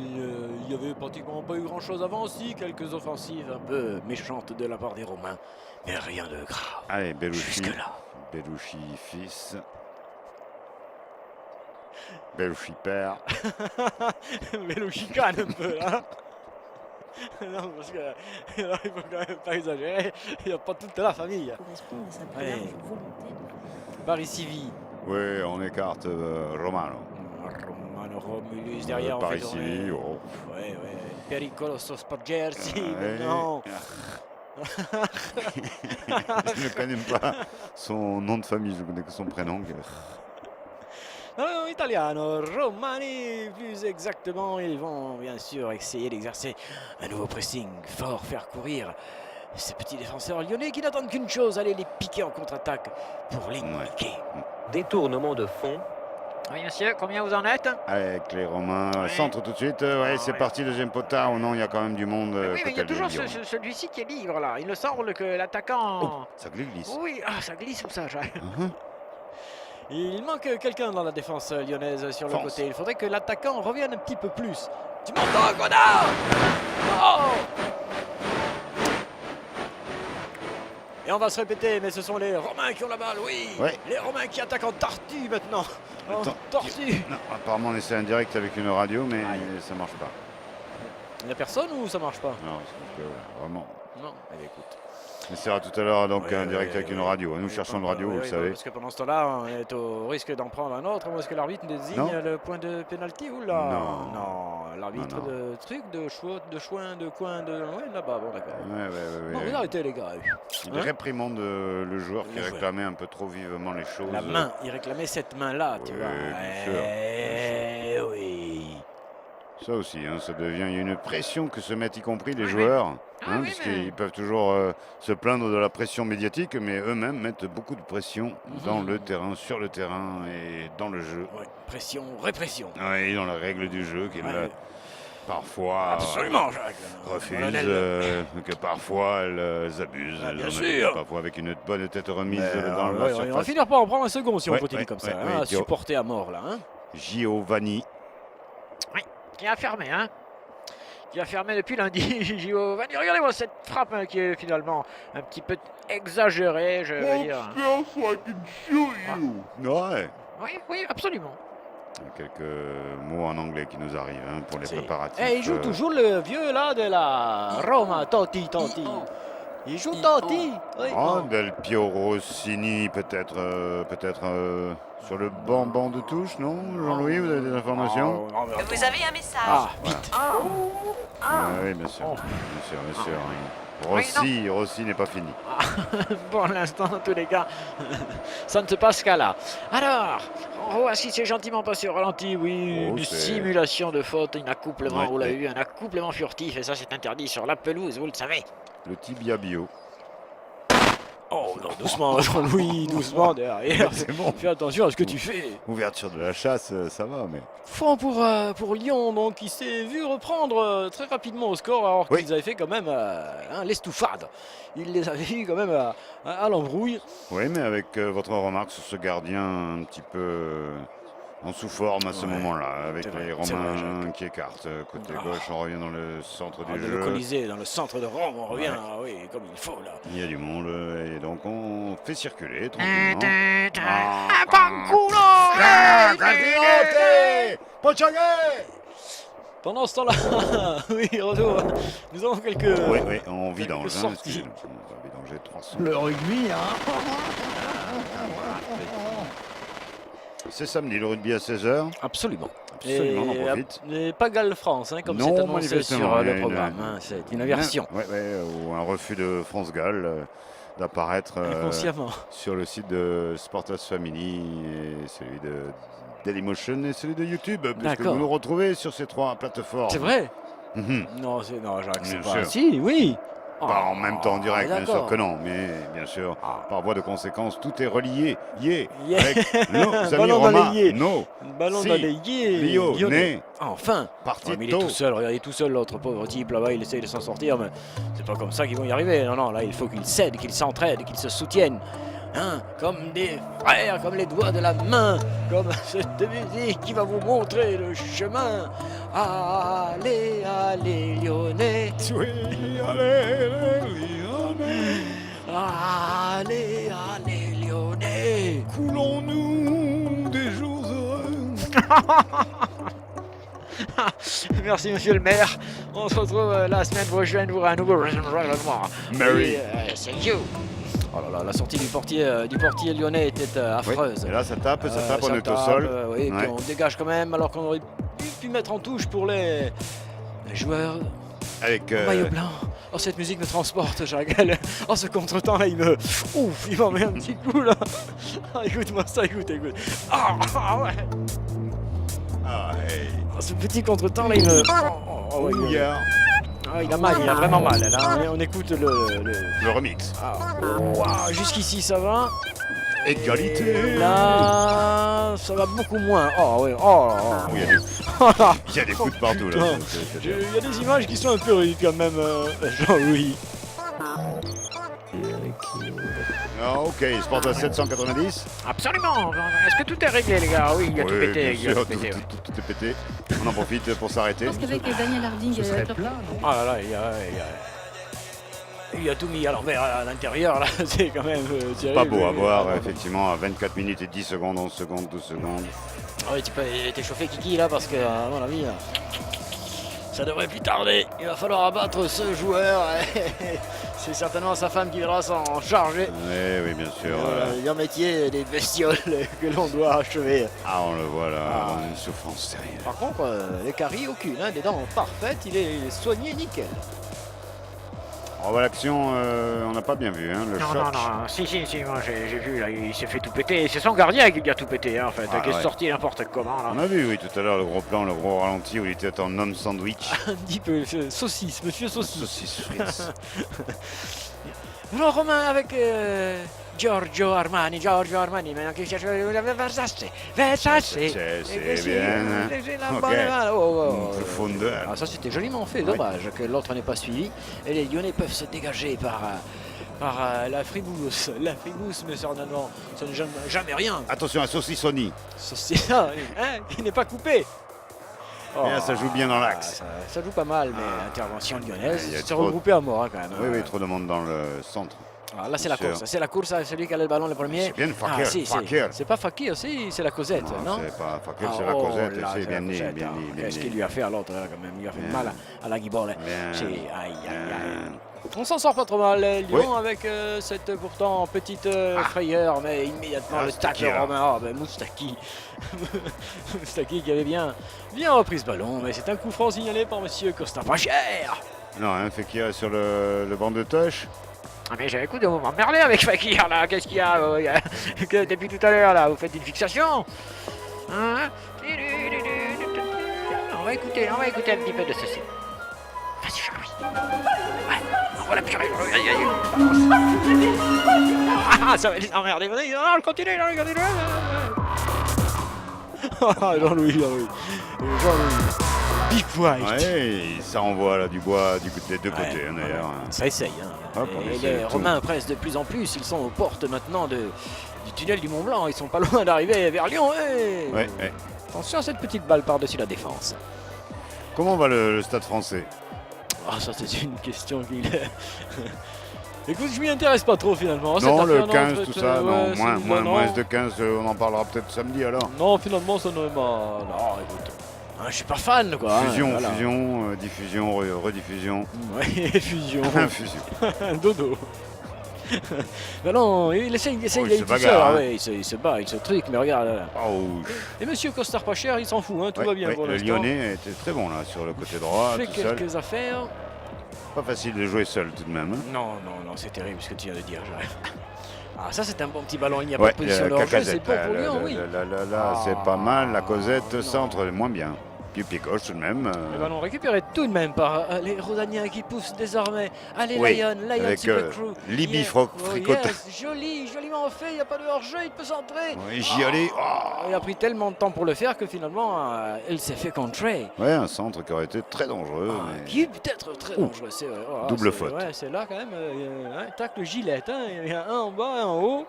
y avait pratiquement pas eu grand-chose avant aussi. Quelques offensives un peu méchantes de la part des Romains, mais rien de grave. Allez, Belushi. Jusque-là. Belushi fils. Belushi père. Mais le chicane un peu, là. Non, parce que là, il faut quand même pas exagérer. Il n'y a pas toute la famille. correspond à sa plus Ouais. large volonté de Paris Civi. Oui, on écarte Romano. Romano Romulus derrière, on Paris fait tourner. Civi, oh. Ouais, ouais. Pericoloso Sporgersi, Ouais. non. Je ne connais pas son nom de famille, je connais que son prénom. Non, italiano, Romani, plus exactement, ils vont bien sûr essayer d'exercer un nouveau pressing fort, faire courir ces petits défenseurs lyonnais qui n'attendent qu'une chose, aller les piquer en contre-attaque pour les niquer. Détournement de fond. Oui, monsieur, combien vous en êtes? Avec les Romains, Ouais. centre tout de suite. Ouais, Ah, c'est ouais. parti, deuxième potard. Oh non, il y a quand même du monde. Oui, mais il y a côté toujours de Lyon. celui-ci qui est libre là. Il me semble que l'attaquant. Oh, ça glisse. Oui, ah, ça glisse ou ça, Jacques? Mhm. Il manque quelqu'un dans la défense lyonnaise sur le Fonce. côté. Il faudrait que l'attaquant revienne un petit peu plus. Tu m'entends, connard? Oh! Et on va se répéter, mais ce sont les Romains qui ont la balle, oui! Ouais. Les Romains qui attaquent en tortue maintenant! En Attends, tortue! Non, apparemment, on essaie un direct avec une radio, mais Aïe. ça marche pas. Il n'y a personne ou ça marche pas? Non, c'est que, vraiment. Non. Eh bien, écoute. On essaiera tout à l'heure donc Ouais, un direct ouais, avec une ouais. radio. Nous Oui, cherchons le pendant- radio, oui, vous oui, savez. Parce que pendant ce temps-là, on est au risque d'en prendre un autre. Est-ce que l'arbitre désigne Non. le point de pénalty ou là? Non. Non, l'arbitre Non, non. de truc, de choix, de coin, de. Ouais, là-bas, bon, d'accord. Ouais. Bon, vous arrêtez, les gars. Il Hein réprimande le joueur qui Le joueur. réclamait un peu trop vivement les choses. La main, il réclamait cette main-là, tu Ouais, vois. bien sûr, Eh oui. Ça aussi, hein, ça devient. Il y a une pression que se mettent y compris les Oui, joueurs. Ah hein, oui, parce mais- qu'ils peuvent toujours se plaindre de la pression médiatique, mais eux-mêmes mettent beaucoup de pression dans le terrain, sur le terrain et dans le jeu. Ouais, pression, répression. Oui, dans la règle du jeu, qu'ils Ouais. parfois Absolument, Jacques. refusent, Colonel. que parfois elles abusent. Ah, elles bien en sûr. abusent parfois avec une bonne tête remise Mais, dans ouais, la on va surface. finir par en prendre un second si on Ouais, continue ouais, comme ça. ouais, hein, ouais, à Dio. supporter à mort, là. Hein. Giovanni. Qui a fermé, hein? Qui a fermé depuis lundi, Giovanni. Regardez-moi cette frappe hein, qui est finalement un petit peu exagérée, je veux dire. Ouais. Oui, absolument. Quelques mots en anglais qui nous arrivent hein, pour les C'est- préparatifs. Eh, il joue toujours le vieux là de la Roma, Totti. Il joue Totti. Oui. Ah, bon. Del Pio Rossini, peut-être sur le banc de touche, non Jean-Louis, vous avez des informations Oh, non, mais attends. Vous avez un message. Ah, vite. Oui, bien sûr. Bien sûr. Oui, Rossi n'est pas fini. Pour l'instant, en tous les cas, ça ne se passe qu'à là. Alors, on voit si c'est gentiment passé au ralenti. Oui, Oh, une c'est- simulation de faute, un accouplement, Ouais, vous l'avez ouais. vu, un accouplement furtif, et ça c'est interdit sur la pelouse, vous le savez. Le tibia bio. Oh non, doucement, Jean-Louis, doucement derrière. C'est bon. Fais attention à ce que tu fais. Ouverture de la chasse, ça va, mais. Franc pour Lyon, donc il s'est vu reprendre très rapidement au score, alors Oui. qu'ils avaient fait quand même l'estouffade. Il les avait eu quand même à l'embrouille. Oui, mais avec votre remarque sur ce gardien un petit peu en sous-forme à ce Ouais. moment-là, avec C'est vrai, les c'est vrai, Romains Jacques. qui écartent. Côté Ah. gauche, on revient dans le centre Ah, du de jeu. le Colisée, dans le centre de Rome, on revient, Ouais. oui, comme il faut là. Il y a du monde et donc on fait circuler tranquillement. Un panculo! Continente! Pocciaghe! Pendant ce temps-là, oui, retour. Nous avons quelques. Oui, oui, on vidange. Hein, sorties. on va vidanger 300. Le rugby, hein. C'est samedi, le rugby à 16h. Absolument. Absolument, on en profite. Et pas Galles-France, hein, comme Non, c'est annoncé manifestement, sur il y a le une- programme. Hein, c'est une aversion. Ouais, ou un refus de France-Galles d'apparaître Inconsciemment. sur le site de Sportas Family et celui de Dailymotion et celui de YouTube, puisque D'accord. vous nous retrouvez sur ces 3 plateformes. C'est vrai? Mhm. Non, Jacques, c'est Bien pas. sûr. Si, oui. Pas en même temps en direct, bien sûr d'accord. que non, mais bien sûr, par voie de conséquence, tout est relié. Yeah. Avec nos amis Ballon romains, balayé. nos Ballon Si. balayé. Lio, Lyonnais. né, Enfin. parti Ouais, mais il est tôt. tout seul, regardez, tout seul, l'autre pauvre type là-bas, il essaye de s'en sortir, mais c'est pas comme ça qu'ils vont y arriver. Non, non, là, il faut qu'ils s'aident, qu'ils s'entraident, qu'ils se soutiennent. Hein, comme des frères, comme les doigts de la main, comme cette musique qui va vous montrer le chemin. Allez, allez, Lyonnais. Oui, allez, Lyonnais, Allez, allez, Lyonnais. coulons-nous des jours heureux. Merci monsieur le maire. On se retrouve la semaine prochaine pour un nouveau Mary. C'est you. Oh là là, la sortie du portier lyonnais était Oui, affreuse. et là, ça tape, on est au tape, sol. oui, Ouais. puis on dégage quand même, alors qu'on aurait pu mettre en touche pour les joueurs Avec en maillot blanc. Oh, cette musique me transporte, Jacques. Oh, ce contretemps là, il m'en met un petit coup là. Ah, écoute-moi ça, écoute. Ah, ouais. ah, hey. Oh, ce petit contretemps là, il me. Oh, ouais, Ouya. il a mal, il a vraiment mal. Là, on écoute le. Le remix. Ah, ouah, jusqu'ici ça va. Égalité. Là, ça va beaucoup moins. Oh, oui, oh. Oh, il y a des coups de partout là. Non. Il y a des images qui sont un peu rudes quand même, Jean-Louis. Ah, ok, Sport à 790. Absolument. Est-ce que tout est réglé les gars? Oui, il y a tout Oui, pété. bien Il y a sûr, tout pété. tout est pété. On en profite pour s'arrêter. Je pense qu'avec Daniel Harding, Ah là là, il y a tout mis à l'envers à l'intérieur, là, c'est quand même terrible. Pas beau à voir, effectivement, à 24 minutes et 10 secondes, 11 secondes, 12 secondes. Ah oui, tu peux t'échauffer Kiki là, parce que, à mon avis, ça devrait plus tarder. Il va falloir abattre ce joueur. C'est certainement sa femme qui viendra s'en charger. Oui, bien sûr. Il y a un métier des bestioles que l'on doit achever. Ah, on le voit là, Ah. une souffrance terrible. Par contre, les caries, aucune, hein, des dents parfaites, il est soigné nickel. On voit l'action, on n'a pas bien vu, hein, le Non, choc. non, non, si, moi j'ai vu, là, il s'est fait tout péter. C'est son gardien qui a tout pété, hein, en fait, Ah, qui est ouais. sorti n'importe comment, là. On a vu, oui, tout à l'heure, le gros plan, le gros ralenti où il était en homme sandwich. Un petit peu, saucisse, monsieur saucisse. Saucisse frites. Alors Romain avec Giorgio Armani, maintenant qui cherche Versace. C'est bien. Ok. Profondeur. Ah, ça c'était joliment fait, dommage que l'autre n'ait pas suivi. Et les Lyonnais peuvent se dégager par la fribousse. La fribousse, mais certainement, ça ne gêne jamais rien. Attention à Saucissoni. Saucisse, hein, il n'est pas coupé. Et là, ça joue bien dans l'axe. Ça joue pas mal, mais intervention Il y a lyonnaise, c'est trop- regroupé à mort hein, quand même. Oui, oui, trop de monde dans le centre. Ah, là c'est la Sûr. course, c'est celui qui a le ballon le premier. C'est bien Fakir, si, Fakir. c'est pas Fakir, si, c'est la Cosette, non, c'est pas Fakir, c'est Ah, la oh Cosette, là, c'est c'est bien la né, Cosette, bien hein. né, bien Qu'est-ce né. qu'il lui a fait à l'autre là, quand même, il lui a fait Bien. mal à la guibole. Bien. C'est aïe aïe aïe. Bien. On s'en sort pas trop mal, Lyon, avec cette pourtant petite frayeur, mais immédiatement le tacle Moustaki, là. romain. Ah ben Moustaki. Moustaki qui avait bien repris ce ballon, mais c'est un coup franc signalé par monsieur Costa Fagère. Non, hein, Fekir sur le banc de touche. Ah, mais écoute, vous m'emmerdez avec Fakir, là. Qu'est-ce qu'il y a, que depuis tout à l'heure, là, vous faites une fixation? Hein? On va écouter un petit peu de ceci. Vas-y, Charlie. Ouais, envoie la purée. Ah, ça va les emmerder. Vas-y, non, continue. Ah, Jean-Louis. Big White. Ouais, ça envoie là du bois des deux côtés, hein, d'ailleurs. Ça essaye. Hop, on Et essaie les de tout. Romains pressent de plus en plus. Ils sont aux portes maintenant du tunnel du Mont Blanc. Ils sont pas loin d'arriver vers Lyon. Hey, Ouais, ouais. attention à cette petite balle par-dessus la défense. Comment va le stade français? Ah, ça c'est une question qu'il Écoute, je m'y intéresse pas trop finalement. Cette Non, le affaire 15, d'entre- tout ça, non, ouais, moins, c'est- moins, non. moins de 15, on en parlera peut-être samedi alors. Non, finalement, ça ne m'a. Non, écoute. Ah, je suis pas fan, quoi. Fusion, voilà. fusion, diffusion, rediffusion. Ouais, fusion. Fusion. Dodo. Ben non, il essaye Oh, il d'aller se tout seul. bagarre, hein. Ouais, il se bat avec ce truc, mais regarde. Là. Oh, Et monsieur Costard pas cher, il s'en fout, hein, tout ouais, va bien ouais, pour le l'instant. Lyonnais était très bon là sur le côté droit, Fait tout seul. quelques affaires. Pas facile de jouer seul tout de même. Hein. Non, c'est terrible ce que tu viens de dire, j'arrive. Ah, ça c'est un bon petit ballon, il n'y a Ouais, pas de position de hors-jeu, c'est Cacazette, bon pour Lyon, oui. là, c'est pas mal. La Ah, Cosette non. centre, moins bien. Pied gauche tout de même. Le ballon récupéré tout de même par les Rosaniens qui poussent désormais. Allez, Oui, Lion avec, Super Crew. Libby Yes. Fricotin. Yes, joliment fait, il n'y a pas de hors-jeu, il peut centrer. Oui, j'y allais. Oh. Il a pris tellement de temps pour le faire que finalement, il s'est fait contrer. Ouais, un centre qui aurait été très dangereux. mais- Qui est peut-être très dangereux, c'est vrai. Oh, Double c'est- faute. Ouais, c'est là quand même, tacle gilette, hein. Il y a un en bas, un en haut,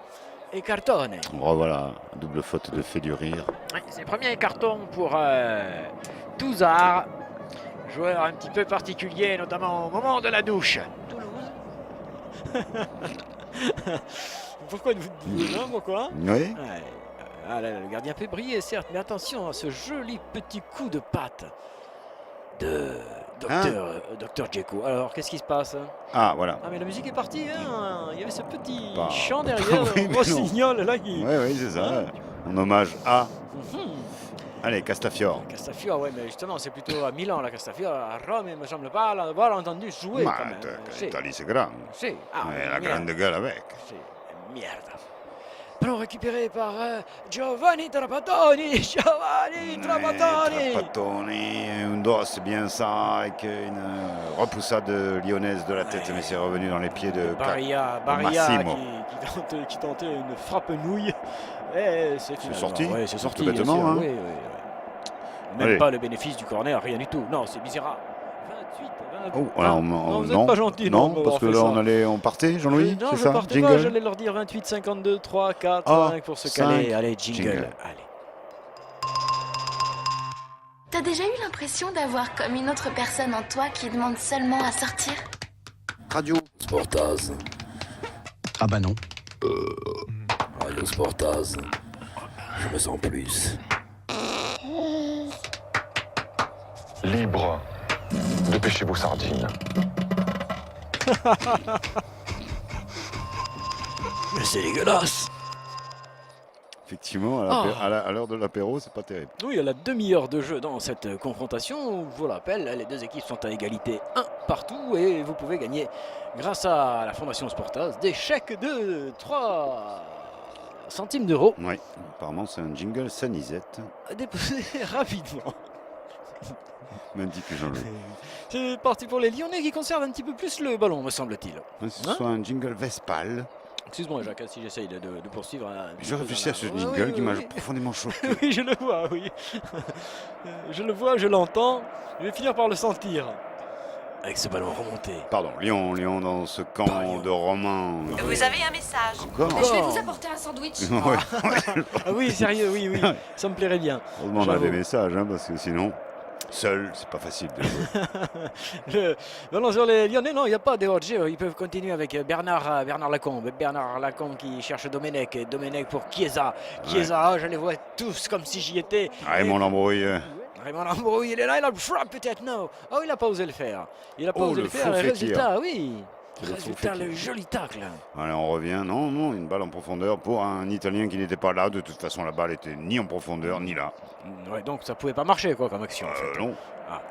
et cartonne. Revoilà, double faute de fait du rire. Ouais, c'est le premier carton pour Touzard, joueur un petit peu particulier, notamment au moment de la douche. Pourquoi vous dites non, pourquoi Oui. Ouais. Ah là, le gardien peut briller, certes, mais attention à ce joli petit coup de patte de Docteur Djeko. Alors, qu'est-ce qui se passe? Ah, voilà. Ah, mais la musique est partie, hein. Il y avait ce petit Bah, chant derrière, oui, mais le non. rossignol là qui. Oui, c'est ça. En hommage à. Mhm. Allez, Castafiore. Castafiore, ouais, mais justement, c'est plutôt à Milan, la Castafiore. À Rome, il me semble pas l'avoir entendu jouer Ma, quand même. C'est- Italie, c'est grand. c'est- ah, Mais la merde. grande gueule avec. C'est merde. Ballon récupéré par Giovanni Trapattoni. Giovanni Trapattoni. Trapattoni, un dos bien ça, avec une repoussade lyonnaise de la tête, Ouais. mais c'est revenu dans les pieds de Barilla Massimo. qui tentait une frappe nouille. Et c'est finalement- sorti, ouais, c'est tout sorti, bien bêtement, sûr, hein. oui, oui. Même Allez. pas le bénéfice du corner, rien du tout. Non, c'est misérable. 28, 20. Oh, alors, non, vous n'êtes pas gentil, non, de parce que m'avoir là fait ça. on partait, Jean-Louis, Non, c'est je ça, partais pas, j'allais leur dire 28, 52, 3, 4, Ah, 5 pour se 5. caler. Allez, jingle. Jingle. Allez. T'as déjà eu l'impression d'avoir comme une autre personne en toi qui demande seulement à sortir? Radio. Sportaz. Ah bah non. Radio Sportaz. Je me sens plus. Libre de pêcher vos sardines. Mais c'est dégueulasse. Effectivement, à l'heure de l'apéro, c'est pas terrible. Oui, à la demi-heure de jeu dans cette confrontation, je vous rappelle, les deux équipes sont à égalité 1 partout et vous pouvez gagner, grâce à la Fondation Sportaz, des chèques de 3 centimes d'euros Oui, apparemment c'est un jingle Sanisette, déposés rapidement. m'indique Jean-Louis. C'est parti pour les Lyonnais qui conservent un petit peu plus le ballon, me semble-t-il. Ce Hein soit un jingle Vespal. Excuse-moi Jacques, si j'essaye de poursuivre. un petit Je peu réfléchis à ce dans la- jingle Oui, qui m'a oui. profondément choqué. Oui, je le vois, oui. Je le vois, je l'entends. Je vais finir par le sentir. Avec ce ballon remonté. Pardon, Lyon dans ce camp Lyon. de romans. Vous avez un message. Encore Je vais vous apporter un sandwich. Ouais, Ah oui, sérieux, oui, oui. Ça me plairait bien. heureusement on a J'avoue. des messages, hein, parce que sinon, seul, c'est pas facile de jouer. Non, sur les Lyonnais, non, il n'y a pas de hors-jeu. Ils peuvent continuer avec Bernard Lacombe. Bernard Lacombe qui cherche Domenech. Et Domenech pour Chiesa. Chiesa, je les vois tous comme si j'y étais. Raymond Lambrouille. Raymond Lambrouille, il est là, il a le frappe peut-être, non. Oh, il n'a pas osé le faire. Il n'a pas Oh, osé le le faire. faux Le fékir. résultat, oui. C'est le faux Résultat, fékir. le joli tacle. Allez, on revient. Non, une balle en profondeur pour un Italien qui n'était pas là. De toute façon, la balle était ni en profondeur, ni là. Ouais, donc ça pouvait pas marcher, quoi, comme action. en fait. Non, Ah,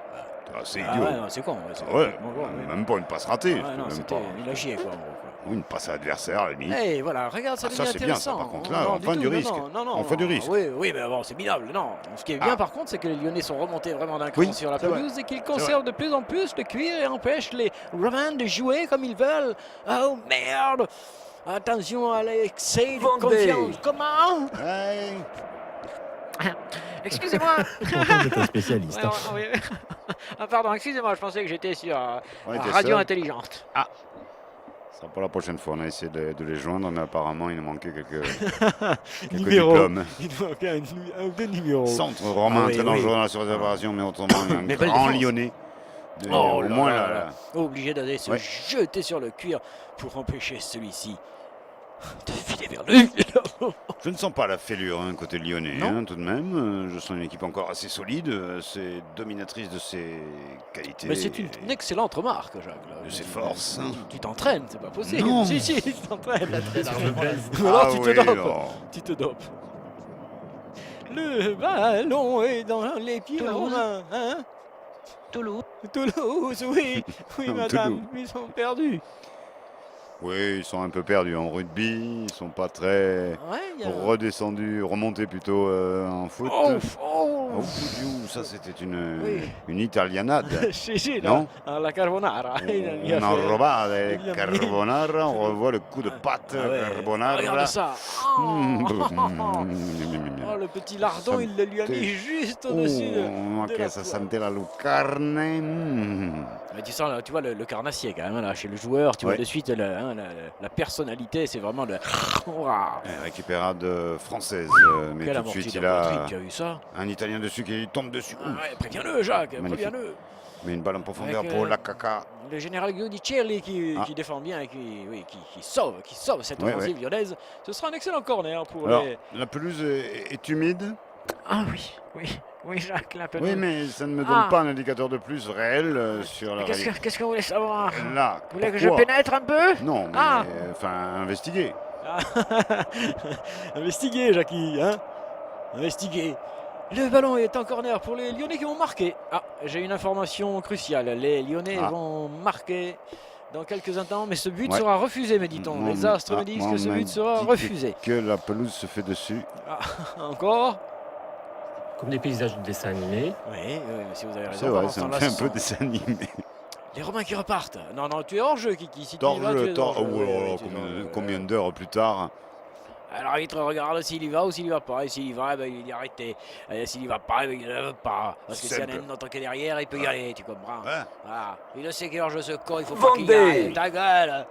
c'est ah idiot. ouais, non, c'est con. Ouais, c'est Ouais, complètement con, ouais. même pas une passe ratée. Ouais, c'est non, même c'était pas- il a gié, quoi, en gros, quoi. Ou une passe à l'adversaire, à la limite. Et voilà, regarde, ça Ah, ça, devient c'est bien, ça, intéressant. par contre, là, Non, on prend du tout, risque. Non, On fait du risque. Oui, oui, mais bon, c'est minable. Non, ce qui est bien, Ah. par contre, c'est que les Lyonnais sont remontés vraiment d'un cran Oui, sur la c'est vrai. pelouse et qu'ils conservent de plus en plus le cuir et empêchent les Romans de jouer comme ils veulent. Oh merde! Attention à l'excès de Vendée. confiance. Comment? Ouais. Excusez-moi. Pourtant, vous êtes un spécialiste. Ouais, hein. ouais. Ah, pardon, excusez-moi, je pensais que j'étais sur On était Radio seul. Intelligente. Ça pour la prochaine fois. On a essayé de les joindre, mais apparemment, il nous manquait quelques Numéro. diplômes. Il nous manquait un ou deux numéros. Centre romain, Ah oui, très oui. dangereux dans la surface d'opération, mais autrement, il y a Mais un belle grand défense. lyonnais. Oh Au là moins, là là, là. Obligé d'aller se Ouais. jeter sur le cuir pour empêcher celui-ci. de filer vers lui. Je ne sens pas la fêlure côté lyonnais, Non. tout de même. Je sens une équipe encore assez solide, assez dominatrice de ses qualités. Mais c'est une excellente remarque, Jacques. Là. De ses forces. Tu t'entraînes, c'est pas possible. Non. Si, tu t'entraînes. Ah Alors tu te oui, dopes. non. Tu te dopes. Le ballon est dans les pieds romains. Hein Toulouse. Toulouse, oui. Oui, madame, ils sont perdus. Oui, ils sont un peu perdus en rugby, ils sont pas très Ouais, il y a... redescendus, remontés plutôt en foot. Oh, Ça c'était Oui. une italianade. si, Non. la carbonara. Il a Una fait- roba il de a mis- carbonara, on revoit le coup de patte Ah ouais. carbonara. Regarde ça. Mm. Oh, le petit lardon, il le lui a mis juste au-dessus Oh, de que la ça poire. sentait la lucarne. Mm. Mais tu sens, là, tu vois le carnassier quand même là, chez le joueur, tu vois Ouais. de suite la personnalité, c'est vraiment le. Récupérade française, mais Quelle tout de suite amorti il a d'entrée, tu as vu ça? un Italien dessus qui lui tombe dessus. Ah ouais, préviens-le, Jacques, Magnifique. préviens-le. Mais une balle en profondeur Avec, pour la caca. Le général Giudicelli qui défend bien et qui sauve cette offensive lyonnaise. Ce sera un excellent corner pour Alors, les. la pelouse est humide. Ah oui, Jacques, la pelouse. Oui, mais ça ne me donne pas un indicateur de plus réel sur la Mais réalité. qu'est-ce que vous voulez savoir? Là, Vous voulez que je pourquoi pénètre un peu? Non, mais Ah. enfin, investiguer. Investiguez, Jackie, hein? Investiguez. Le ballon est en corner pour les Lyonnais qui vont marquer. Ah, j'ai une information cruciale. Les Lyonnais vont marquer dans quelques instants, mais ce but sera refusé, me dit-on. Non, Les astres me disent que ce but sera refusé. Que la pelouse se fait dessus. Ah, encore? Comme des paysages de dessin animé. Oui, mais si vous avez raison. C'est vrai, pendant ce c'est un temps-là, peu ce sont dessin animé. les Romains qui repartent. Non, tu es hors jeu, Kiki. Si tu y vas, tu Torje, es hors jeu. oh, Oui, oh, tu es hors jeu. combien d'heures plus tard? Alors l'arbitre regarde s'il y va ou s'il y va pas. Et s'il y va, il est arrêté. Et s'il y va pas, il ne va pas. Parce que s'il y en a un autre qui est derrière, il peut y aller, tu comprends? Ouais. Voilà. Il sait quel jeu ce con, il faut pas qu'il y aille. Ta gueule.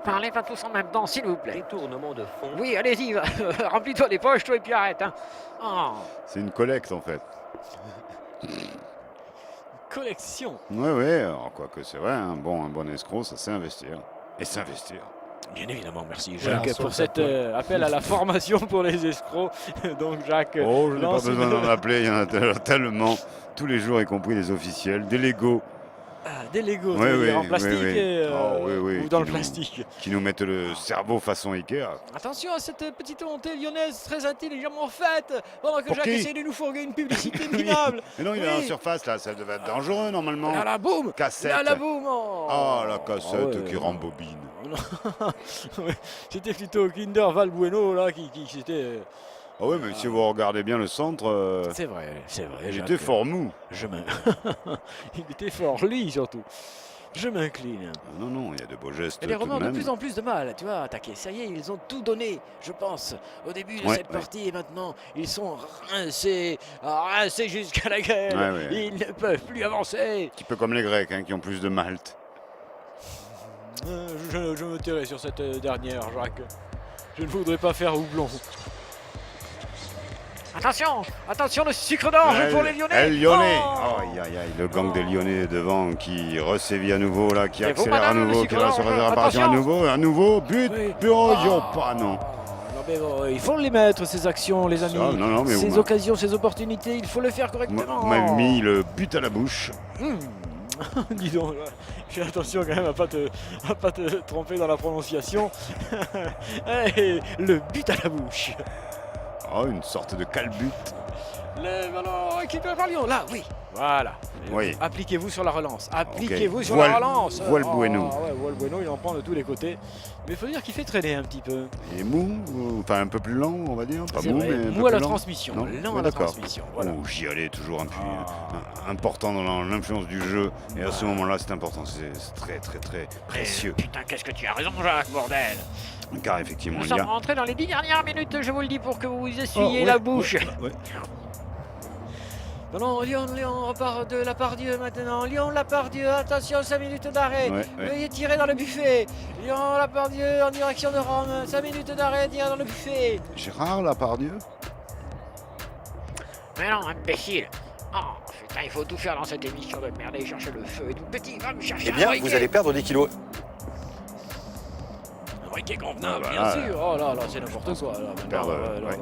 Parlez pas tous en même temps, s'il vous plaît. Détournement de fond. Oui, allez-y, remplis-toi les poches, toi, et puis arrête. Hein. Oh. C'est une collecte en fait. Collection. Oui, alors quoique c'est vrai, un bon escroc, ça sait investir. Et s'investir. Bien évidemment, merci Voilà, Jacques sauf pour ça, cet appel à la formation pour les escrocs. Donc Jacques, Oh, je n'ai pas lance besoin une- d'en appeler, il y en a tellement. Tous les jours, y compris les officiels, des Legos des Legos Oui, oui, en plastique oui, oui. et, Oui, ou dans le qui nous- plastique. qui nous mettent le cerveau façon Ikea. Attention à cette petite montée lyonnaise très intelligemment faite pendant que Pour Jacques qui essaie de nous fourguer une publicité minable. Mais non, il est Oui. en surface là, ça devait être dangereux normalement. Là, la boum. Cassette. Là, la boum. Oh, Oh, la cassette Ah ouais, qui rembobine. non. Ouais, c'était plutôt Kinder Valbueno là qui s'était. Ah ouais, mais si vous regardez bien le centre, C'est vrai. il Jacques. était fort mou. Il était fort, lui surtout. Je m'incline. Non, il y a de beaux gestes Et les tout de Romains ont de même. plus en plus de mal, tu vois, à attaquer. Ça y est, ils ont tout donné, je pense, au début de Ouais, cette ouais. partie. Et maintenant, ils sont rincés jusqu'à la gueule. Ouais, ouais. Ils ne peuvent plus avancer. Un petit peu comme les Grecs qui ont plus de Malte. Je me tairai sur cette dernière, Jacques. Je ne voudrais pas faire houblon. Attention, le sucre d'orge pour les Lyonnais. El Lyonnais. Oh. Aïe, le gang des Lyonnais devant qui resévit à nouveau, là, qui Et vous, accélère à madame, nouveau, le qui lance sucre sa d'orge, réparation à attention. nouveau, but, Oui. pas non. Non, mais bon, il faut les mettre, ces actions, les amis. Ça, non, mais ces vous occasions, ces opportunités, il faut les faire correctement. Vous m'avez mis le but à la bouche. Dis donc, là, fais attention quand même à pas te tromper dans la prononciation. Allez, le but à la bouche. Oh, une sorte de calbut. Le ballon récupéré par Lyon, là, oui. Voilà. Oui. Appliquez-vous sur la relance. Appliquez-vous sur Voile- la relance. Voilbueno. Ouais, Voilbueno, il en prend de tous les côtés. Mais il faut dire qu'il fait traîner un petit peu. Il est mou, enfin un peu plus lent, on va dire. Pas C'est mou, vrai, mais un peu mou à plus la lent. transmission. Non Lent Oui, à la d'accord. transmission. Voilà. Oh, j'y allais toujours important dans l'influence du jeu. Et à ce moment-là, c'est important. C'est très, très, très précieux. Putain, qu'est-ce que tu as raison, Jacques, bordel. Car effectivement, Nous il y sommes a. rentrés dans les 10 dernières minutes, je vous le dis, pour que vous vous essuyez Oh, ouais, la bouche. ouais. Non, Lyon repart de Lapardieu maintenant. Lyon, Lapardieu, attention, 5 minutes d'arrêt. Ouais, ouais. Veuillez tirer dans le buffet. Lyon, Lapardieu en direction de Rome. 5 minutes d'arrêt, tirer dans le buffet. Gérard Lapardieu. Mais non, imbécile. Oh, putain, il faut tout faire dans cette émission de merde et chercher le feu et tout. Petit, va me chercher un briquet. perdre 10 kilos. briquet convenable, Ah, bien bah, sûr. Oh là là, c'est n'importe quoi. Là, perdre, maintenant, ouais.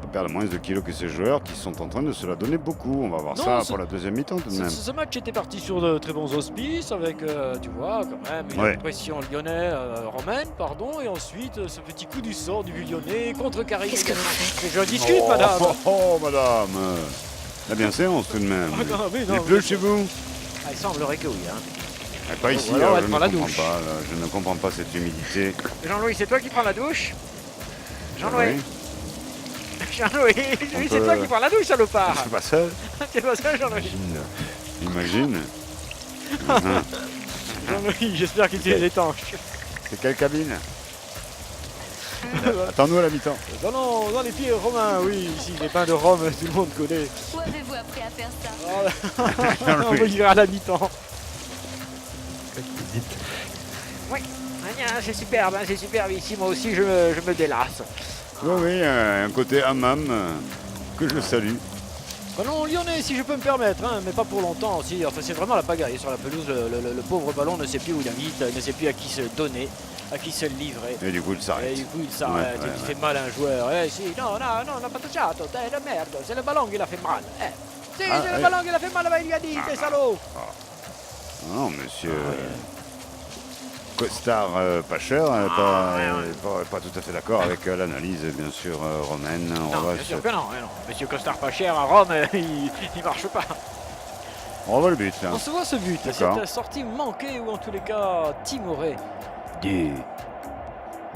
On perd moins de kilos que ces joueurs qui sont en train de se la donner beaucoup. On va voir Non, ça ce- pour la deuxième mi-temps tout de même. Ce match était parti sur de très bons auspices avec, tu vois, quand même, une Ouais. pression romaine, pardon, et ensuite ce petit coup du sort du lyonnais contre Carré. Qu'est-ce que vous faites? Je discute, madame. Oh, madame. La bienséance tout de même. Ah, non, oui, non, Il pleut oui. chez vous? Ah, il semblerait que oui. Hein. Pas ici, alors, alors, elle je ne prend la comprends douche. pas. Là, je ne comprends pas cette humidité. Jean-Louis, c'est toi qui prends la douche? Jean-Louis, Oui. Jean-Louis, oui, c'est toi qui prends la douche, salopard. C'est pas ça. C'est pas ça, Jean-Louis. Imagine. Jean-Louis, j'espère qu'il est étanche. C'est quelle cabine? Attends-nous à la mi-temps. Dans les pieds romains, oui, ici, les pains de Rome, tout le monde connaît. Où avez-vous appris à faire ça? On va dire à la mi-temps. C'est superbe, hein, c'est superbe. Ici, moi aussi, je me délasse. Oui, oui, un côté hammam que je salue. Ballon lyonnais, si je peux me permettre, hein, mais pas pour longtemps aussi. Enfin, c'est vraiment la pagaille sur la pelouse. Le pauvre ballon ne sait plus où il invite, ne sait plus à qui se donner, à qui se livrer. Et du coup, il Et s'arrête. du coup, il s'arrête, Ouais, il fait mal à un joueur. Si, non, n'a pas touchato, t'es la merde, c'est le ballon qui l'a fait mal. Si, Ah, c'est le ballon qui l'a fait mal, il lui a dit, t'es salaud. Non, monsieur. Costard pas cher, pas tout à fait d'accord avec l'analyse, bien sûr, romaine. On Non, va bien sûr se- que non. Monsieur Costard pas cher à Rome, il marche pas. on revoit le but. Hein. On se voit ce but, D'accord. cette sortie manquée ou en tous les cas timorée. Du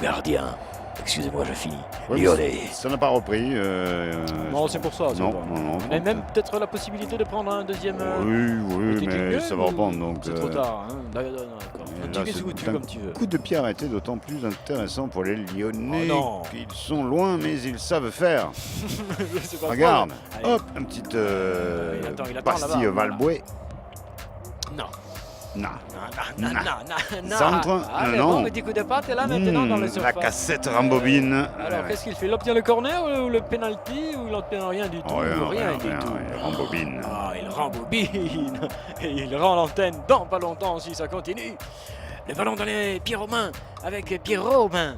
gardien. Excusez-moi, je finis. Ouais, Lyonnais. Ça n'a pas repris. Non, c'est pour ça. c'est Non, pas- non, non. Mais même peut-être la possibilité de prendre un deuxième. Oui, petit mais clic, ça va ou reprendre. Donc, C'est trop tard. Hein. D'accord. là, Continue c'est sous tu un comme tu veux. coup de pied arrêté, d'autant plus intéressant pour les Lyonnais. Oh non. Ils sont loin, mais ils savent faire. C'est pas Regarde, Allez. hop, une petite il attend pastille là-bas. Valboué. Non. Non. Non. Centre, Allez, non. bon, petit coup de patte là maintenant dans le La surface. cassette rembobine. Alors qu'est-ce qu'il fait? Il obtient le corner ou le penalty ou il n'obtient rien du tout? Rien du tout. Il rembobine. Ah, il rembobine et il rend l'antenne dans pas longtemps si ça continue. Le ballon dans les pieds romains avec Pierrot Romain.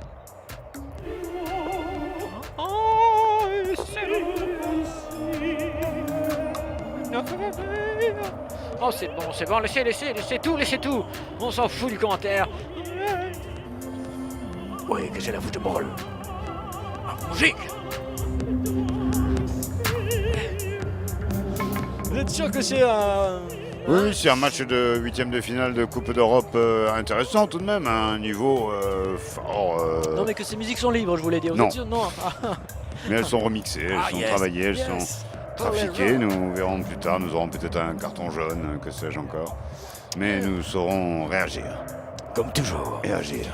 Oh, c'est bon, laissez tout. On s'en fout du commentaire. Oui, que c'est la football. Musique. Vous êtes sûr que c'est un... Oui, c'est un match de huitième de finale de Coupe d'Europe intéressant tout de même, à un niveau fort. Non mais que ces musiques sont libres, je voulais dire. Vous Non. êtes sûr? Non. Mais elles sont remixées, elles sont travaillées, elles sont trafiquées. Nous verrons plus tard, nous aurons peut-être un carton jaune, que sais-je encore. Mais nous saurons réagir. Comme toujours. Et agir.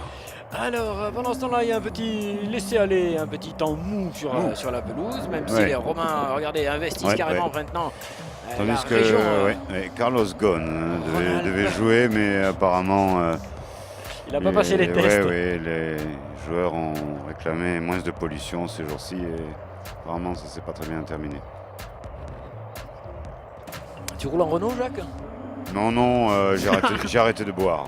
Alors, pendant ce temps-là, il y a un petit laisser-aller, un petit temps mou sur la pelouse, même si Ouais. les Romains, regardez, investissent Ouais, carrément ouais. maintenant. La Tandis que région, Carlos Ghosn Ronaldo. devait jouer, mais apparemment... il n'a pas passé les tests. Ouais, les joueurs ont réclamé moins de pollution ces jours-ci et apparemment ça s'est pas très bien terminé. Tu roules en Renault, Jacques? Non, j'ai arrêté de boire.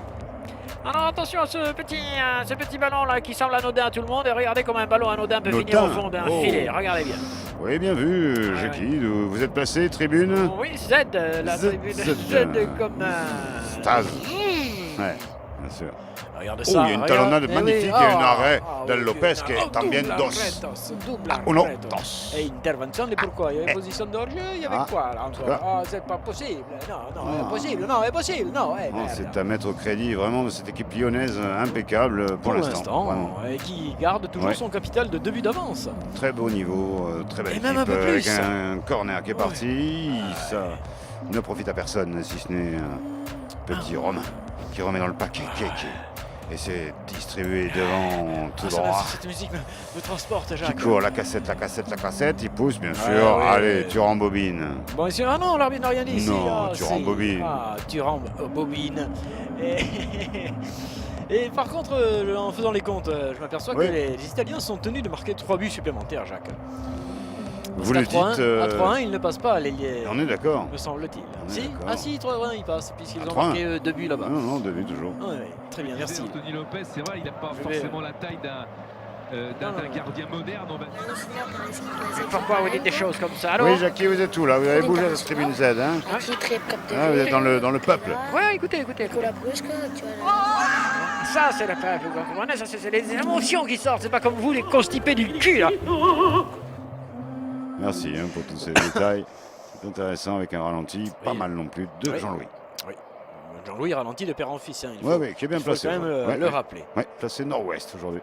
Alors attention à ce petit ballon là qui semble anodin à tout le monde. Et regardez comment un ballon anodin peut Anodin. finir au fond d'un Oh. filet. Regardez bien. Oui, bien vu, Ah, Jackie. Vous êtes placé, tribune Oui, Z, la Z, tribune Z. Z comme Stase. Ouais, bien sûr. Regarde Oh, ça. il y a une regarde. talonnade Eh magnifique oui. et un arrêt oui, d'El Lopez qui est también double dos. arretos. Uno, dos. Et intervention, et pourquoi? Il y avait position de jeu, il y avait Ah, quoi là en tout encore? cas. Ah, c'est pas possible. Non, Ah. impossible. Non, impossible. Non, Non, merde. c'est à mettre au crédit vraiment de cette équipe lyonnaise impeccable pour l'instant. Vraiment. Et qui garde toujours Ouais. son capital de 2 buts d'avance. Très beau niveau, très belle Et équipe, même un peu plus. avec un corner qui est parti. Ça ne profite à personne, si ce n'est un petit Romain qui remet dans le paquet. Et c'est distribué devant tout droit. Cette musique me transporte, Qui Jacques. court, la cassette, il pousse bien sûr. ouais. Allez, tu rembobines. Bon, ici, ah non, l'arbitre n'a rien dit ici. Non, Ah, tu si. rembobines. Ah, tu rembobines. Et, et par contre, en faisant les comptes, je m'aperçois Oui. que les Italiens sont tenus de marquer 3 buts supplémentaires, Jacques. Vous Parce le qu'à 3-1, dites. à 3-1, il ne passe pas, l'ailier. On est d'accord. Me semble-t-il. On est Si d'accord. Ah si, 3-1, il passe, puisqu'ils À ont 3-1. marqué 2 buts là-bas. Non, non, David toujours. Ouais, très bien, merci. Anthony Lopez, c'est vrai, il n'a pas Je vais- forcément la taille d'un gardien moderne. On va dire. Pourquoi vous dites des choses comme ça? Allô? Oui, Jackie, vous êtes où là? Vous avez bougé à la tribune Z, hein? Ah, vous êtes dans le peuple. Ouais, écoutez. Ça, c'est le peuple, vous comprenez? Ça, c'est les émotions qui sortent. C'est pas comme vous, les constipés du cul, là. Merci hein, pour tous ces détails. C'est intéressant avec un ralenti, pas mal non plus, de Oui. Jean-Louis. Oui. Jean-Louis ralentit de père en fils. Hein, Oui, oui, qui est bien placé. Il faut quand même ouais. le rappeler. Oui, placé nord-ouest aujourd'hui.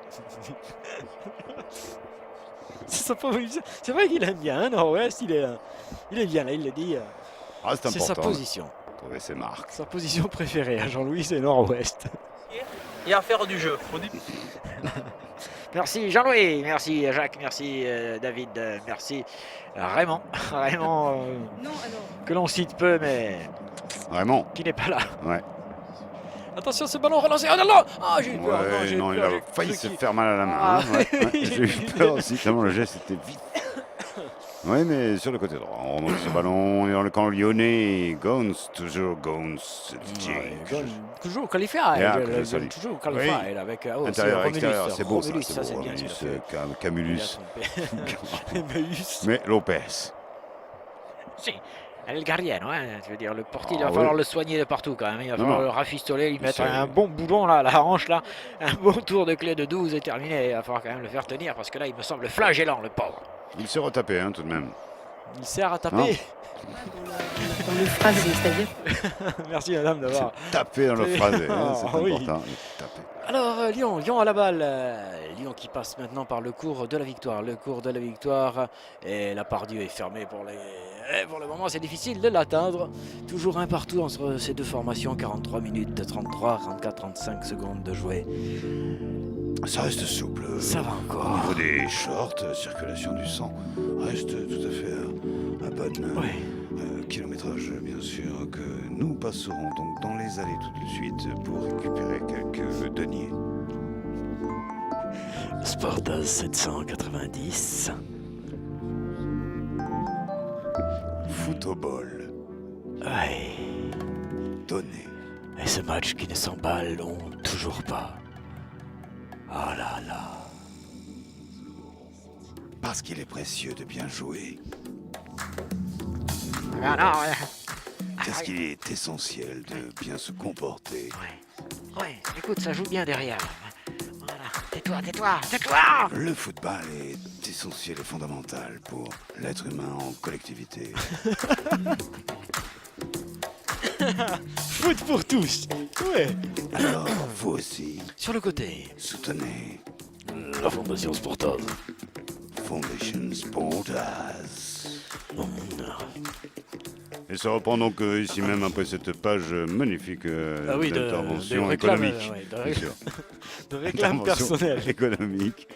C'est vrai qu'il aime bien, hein, Nord-Ouest, il est bien là, il le dit. Ah, c'est C'est sa important. position. Trouver ses marques. Sa position préférée, hein, Jean-Louis, c'est Nord-Ouest. Et à faire du jeu. Merci Jean-Louis, merci Jacques, merci David, merci Raymond. Raymond, que l'on cite peu, mais Vraiment. qui n'est pas là. Ouais. Attention, ce ballon relancé. Oh non, non ah, j'ai eu peur. Ouais, j'ai eu non, il peur, a j'ai failli cru se qu'il- faire mal à la main. Ah. hein, ouais, ouais. J'ai eu peur aussi, tellement le geste était vite. Oui, mais sur le côté droit, on remonte ce ballon, on est dans le camp lyonnais. Gons, toujours Gons. Toujours qualifié, Yeah, toujours qualifié Oui. avec Intérieur, Romulus, extérieur, c'est beau Romulus, ça, c'est beau. bien Romulus, sûr. Camulus, Emmaüs. mais Lopez. Si, El Gardiano, hein, je veux dire, le portier, il Ah va falloir oui. le soigner de partout quand même. Il va Non, falloir non. le rafistoler, lui mettre C'est- un bon boulon là, à la hanche là, un bon tour de clé de 12 et terminé. Il va falloir quand même le faire tenir parce que là, il me semble flagellant, le pauvre. Il s'est retapé hein, tout de même. Il sert à taper. Non. Dans le phrase, c'est-à-dire. Merci madame d'avoir. Tapé dans le phrasé, hein, c'est Ah, oui. important. Taper. Alors Lyon à la balle. Lyon qui passe maintenant par le cours de la victoire. Le cours de la victoire. Et la Pardieu est fermée pour les. Et pour le moment, c'est difficile de l'atteindre. Toujours un partout entre ces deux formations. 43 minutes de 33, 34-35 secondes de jouer. Ça reste souple. Ça va Au encore. niveau des shorts, circulation du sang reste tout à fait à bon kilométrage, bien sûr, que nous passerons donc dans les allées tout de suite pour récupérer quelques deniers. Sparta 790. Football, Ouais. donné. Et ce match qui ne s'emballe toujours pas. Ah là là. Parce qu'il est précieux de bien jouer. Ah non, ouais. Parce qu'il est essentiel de bien se comporter. Ouais, écoute, ça joue bien derrière. Voilà, tais-toi. Le football est essentiel et fondamental pour l'être humain en collectivité. Foot pour tous. Ouais. Alors, vous aussi, Sur le côté. soutenez La Fondation Sportaz. Foundation Sportaz. Et ça reprend donc ici même après cette page magnifique Ah oui, de d'intervention réclame, économique. ouais, bien sûr. de réclame Intervention personnelle. économique.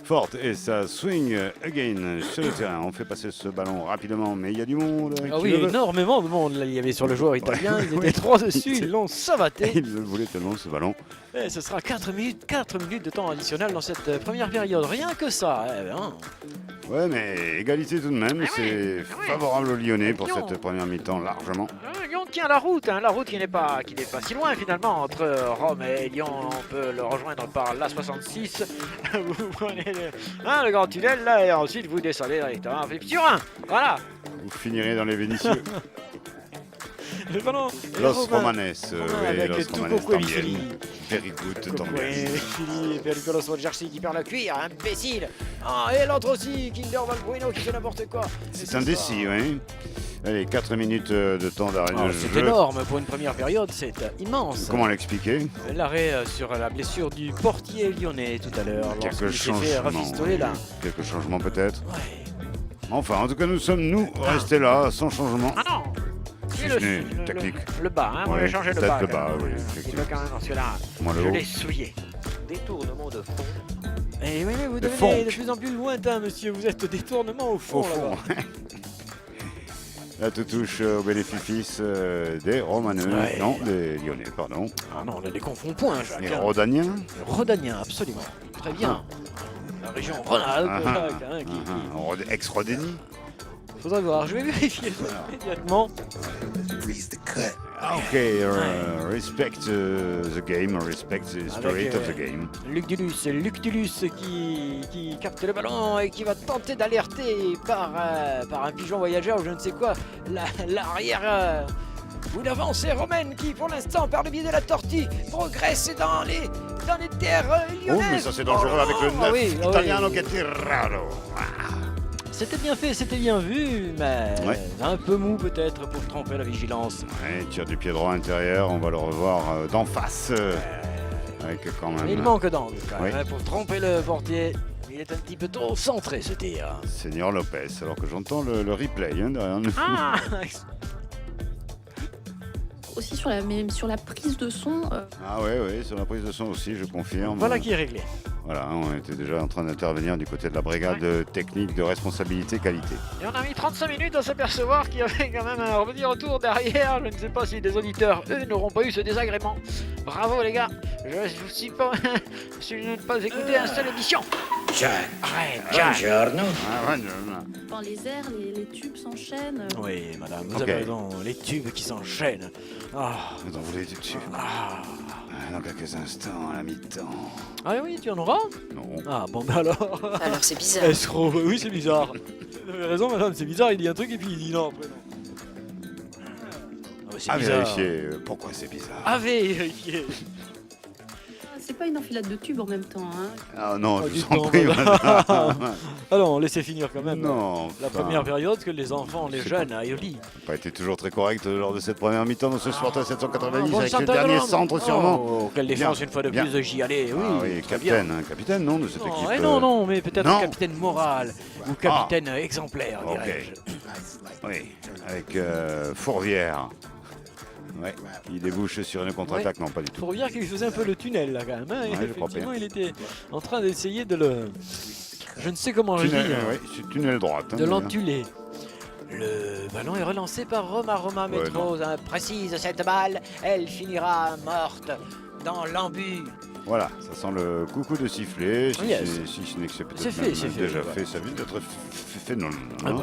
Forte et ça swing again sur le terrain. On fait passer ce ballon rapidement, mais il y a du monde. Ah qui oui, le veut. énormément de monde. Là, il y avait sur le joueur italien, Ouais, ils étaient oui. 3 dessus, ils l'ont savaté. Il le voulait tellement ce ballon. Et ce sera 4 minutes de temps additionnel dans cette première période. Rien que ça. Eh ben, Ouais, mais égalité tout de même. C'est favorable aux Lyonnais pour Lyon. cette première mi-temps largement. Lyon tient la route, hein, la route qui n'est pas si loin finalement entre Rome et Lyon. On peut le rejoindre par l'A66. Vous prenez le grand tunnel là et ensuite vous descendez directement à Philippe Turin. Voilà. Vous finirez dans les Vénitieux. le ballon. et Los Romain. Romanes. Romain Oui, avec Los tout Romanes Coco et también. Fili. Very good también. Fili et Pericolo sur le jersey qui perd le cuir, imbécile. Ah, et l'autre aussi, Kinder Valbueno qui fait n'importe quoi. C'est indécis, oui. Allez, 4 minutes de temps d'arrêt de C'est jeu. énorme pour une première période, c'est immense. Comment l'expliquer? L'arrêt sur la blessure du portier lyonnais tout à l'heure. Quelques lorsqu'il s'est fait changements. rafistoler là. Quelques changements peut-être. Ouais. Enfin, en tout cas, nous sommes restés là, sans changement. Ah non. Si Et ce n'est technique. le bas, hein, moi Ouais, j'ai changé le peut-être bas. le quand bas, même. oui, Un petit effectivement. peu quand même parce que là, Moi, le je haut. l'ai souillé. Détournement de fond. Et oui, vous De devenez fond. de plus en plus lointain, monsieur. Vous êtes détournement au fond. Au fond. là-bas. Là, tout touche au bénéfice des Romaneux. Ouais. Non, des Lyonnais, pardon. Ah non, on a des confond points, Jacques. Les Rodaniens. Rodanien, absolument. Très bien. région Rhône-Alpes. Ex-Rodény. Faudra voir, je vais vérifier ça immédiatement. Ok, respect the game, respect the spirit of the game. Luc Dulus qui capte le ballon et qui va tenter d'alerter par un pigeon voyageur ou je ne sais quoi l'arrière ou l'avancée romaine qui pour l'instant par le biais de la tortue progresse dans les terres lyonnaises. Oh mais ça c'est dangereux avec le 9 Italiano Gattirano. C'était bien fait, c'était bien vu, mais un peu mou peut-être pour tromper la vigilance. Ouais, tire du pied droit intérieur, on va le revoir d'en face. Avec quand même... Il manque d'angle quand même, pour tromper le portier. Il est un petit peu trop centré ce tir. Seigneur Lopez, alors que j'entends le replay derrière nous. Ah aussi sur la prise de son. Ah ouais, sur la prise de son aussi, je confirme. Voilà qui est réglé. Voilà, on était déjà en train d'intervenir du côté de la brigade technique de responsabilité qualité. Et on a mis 35 minutes à s'apercevoir qu'il y avait quand même un petit retour derrière. Je ne sais pas si les auditeurs, eux, n'auront pas eu ce désagrément. Bravo les gars, je n'ai pas écouté un seul édition. Jack, Jack. buongiorno. Dans les airs, les tubes s'enchaînent. Oui, madame, vous avez raison, les tubes qui s'enchaînent. Vous en voulez du tube dans quelques instants, à la mi-temps. Ah oui, tu en auras? Non. Ah bon, bah alors. Alors c'est bizarre. Escroc, oui, c'est bizarre. Vous avez raison, madame, c'est bizarre, il dit un truc et puis il dit non après non. À vérifier, pourquoi c'est bizarre. À vérifier. C'est pas une enfilade de tubes en même temps, hein. Ah non, je vous en prie, madame. Ah non, laissez finir quand même. Non. La première période que les enfants, les jeunes aillent au lit. Pas été toujours très correct lors de cette première mi-temps dans ce Sport à 790 avec le dernier centre sûrement. Oh, quelle défense une fois de plus, j'y allais. Oui, oui, capitaine, non, de cette équipe. Non, mais peut-être capitaine moral ou capitaine exemplaire, dirais-je. Oui, avec Fourvière. Ouais, il débouche sur une contre-attaque, non pas du tout. Fourvière qui faisait un peu le tunnel là quand même. Hein, Ouais, effectivement, il était en train d'essayer de le... Je ne sais comment le dire. Oui, c'est tunnel droite. De l'entuler. Le ballon est relancé par Roma Metros. Précise cette balle, elle finira morte dans l'embut. Voilà, ça sent le coucou de sifflet. Si ce n'est que c'est peut-être déjà fait, ça vient d'être fait non.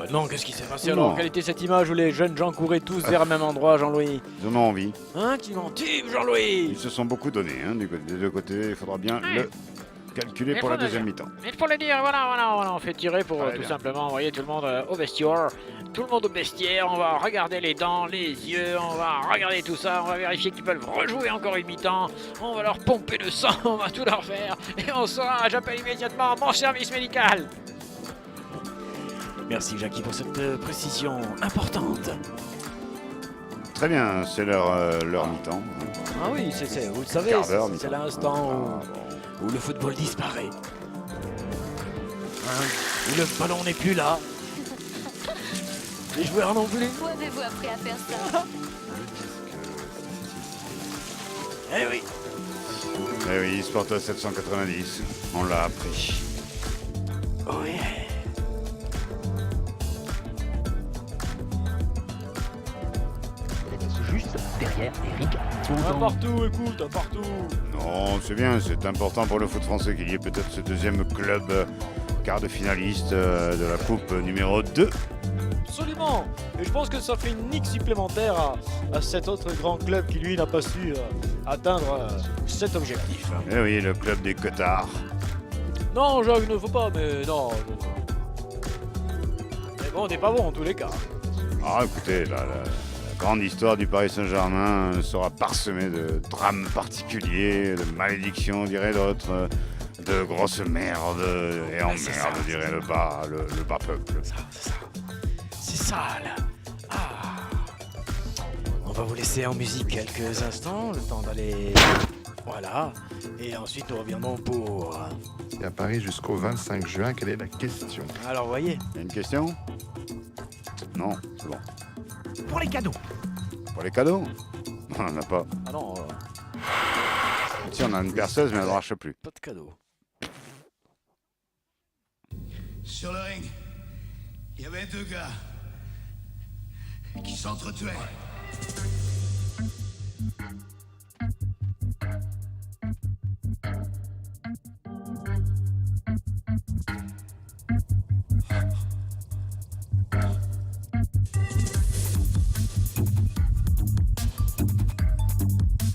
Non, qu'est-ce qui s'est passé alors? Quelle était cette image où les jeunes gens couraient tous vers le même endroit, Jean-Louis? Ils en ont envie. Hein, tu m'en tubes, Jean-Louis? Ils se sont beaucoup donnés, des deux côtés. Il faudra bien le calculer pour la deuxième mi-temps. Il faut le dire, voilà, on fait tirer pour tout simplement envoyer tout le monde au vestiaire. Tout le monde au vestiaire, on va regarder les dents, les yeux, on va regarder tout ça, on va vérifier qu'ils peuvent rejouer encore une mi-temps. On va leur pomper le sang, on va tout leur faire. Et on saura, j'appelle immédiatement mon service médical. Merci Jackie pour cette précision importante. Très bien, c'est leur mi-temps. Ah oui, vous le savez, c'est l'instant où le football disparaît. Où le ballon n'est plus là. Les joueurs non plus. Où avez-vous appris à faire ça? Eh oui. Eh oui, Sport à 790, on l'a appris. Oh yeah. Juste derrière Eric. Un partout. Non, c'est bien, c'est important pour le foot français qu'il y ait peut-être ce deuxième club quart de finaliste de la coupe numéro 2. Absolument. Et je pense que ça fait une nique supplémentaire à cet autre grand club qui lui n'a pas su atteindre cet objectif. Eh oui, le club des Cotards. Non, Jacques, il ne faut pas, mais non. Mais bon, on n'est pas bon en tous les cas. Ah, écoutez, la grande histoire du Paris Saint-Germain sera parsemée de drames particuliers, de malédictions, dirait d'autres, de grosses merdes et en merde, dirait le bas peuple. C'est ça, là. On va vous laisser en musique quelques instants, le temps d'aller... Voilà. Et ensuite, nous reviendrons pour... Et à Paris jusqu'au 25 juin, quelle est la question? Alors, vous voyez. Il y a une question? Non, c'est bon. Pour les cadeaux. Pour les cadeaux? On n'en a pas. Ah non. Si, on a une perceuse, mais elle ne marche plus. Pas de cadeau. Sur le ring, il y avait deux gars qui s'entretuaient.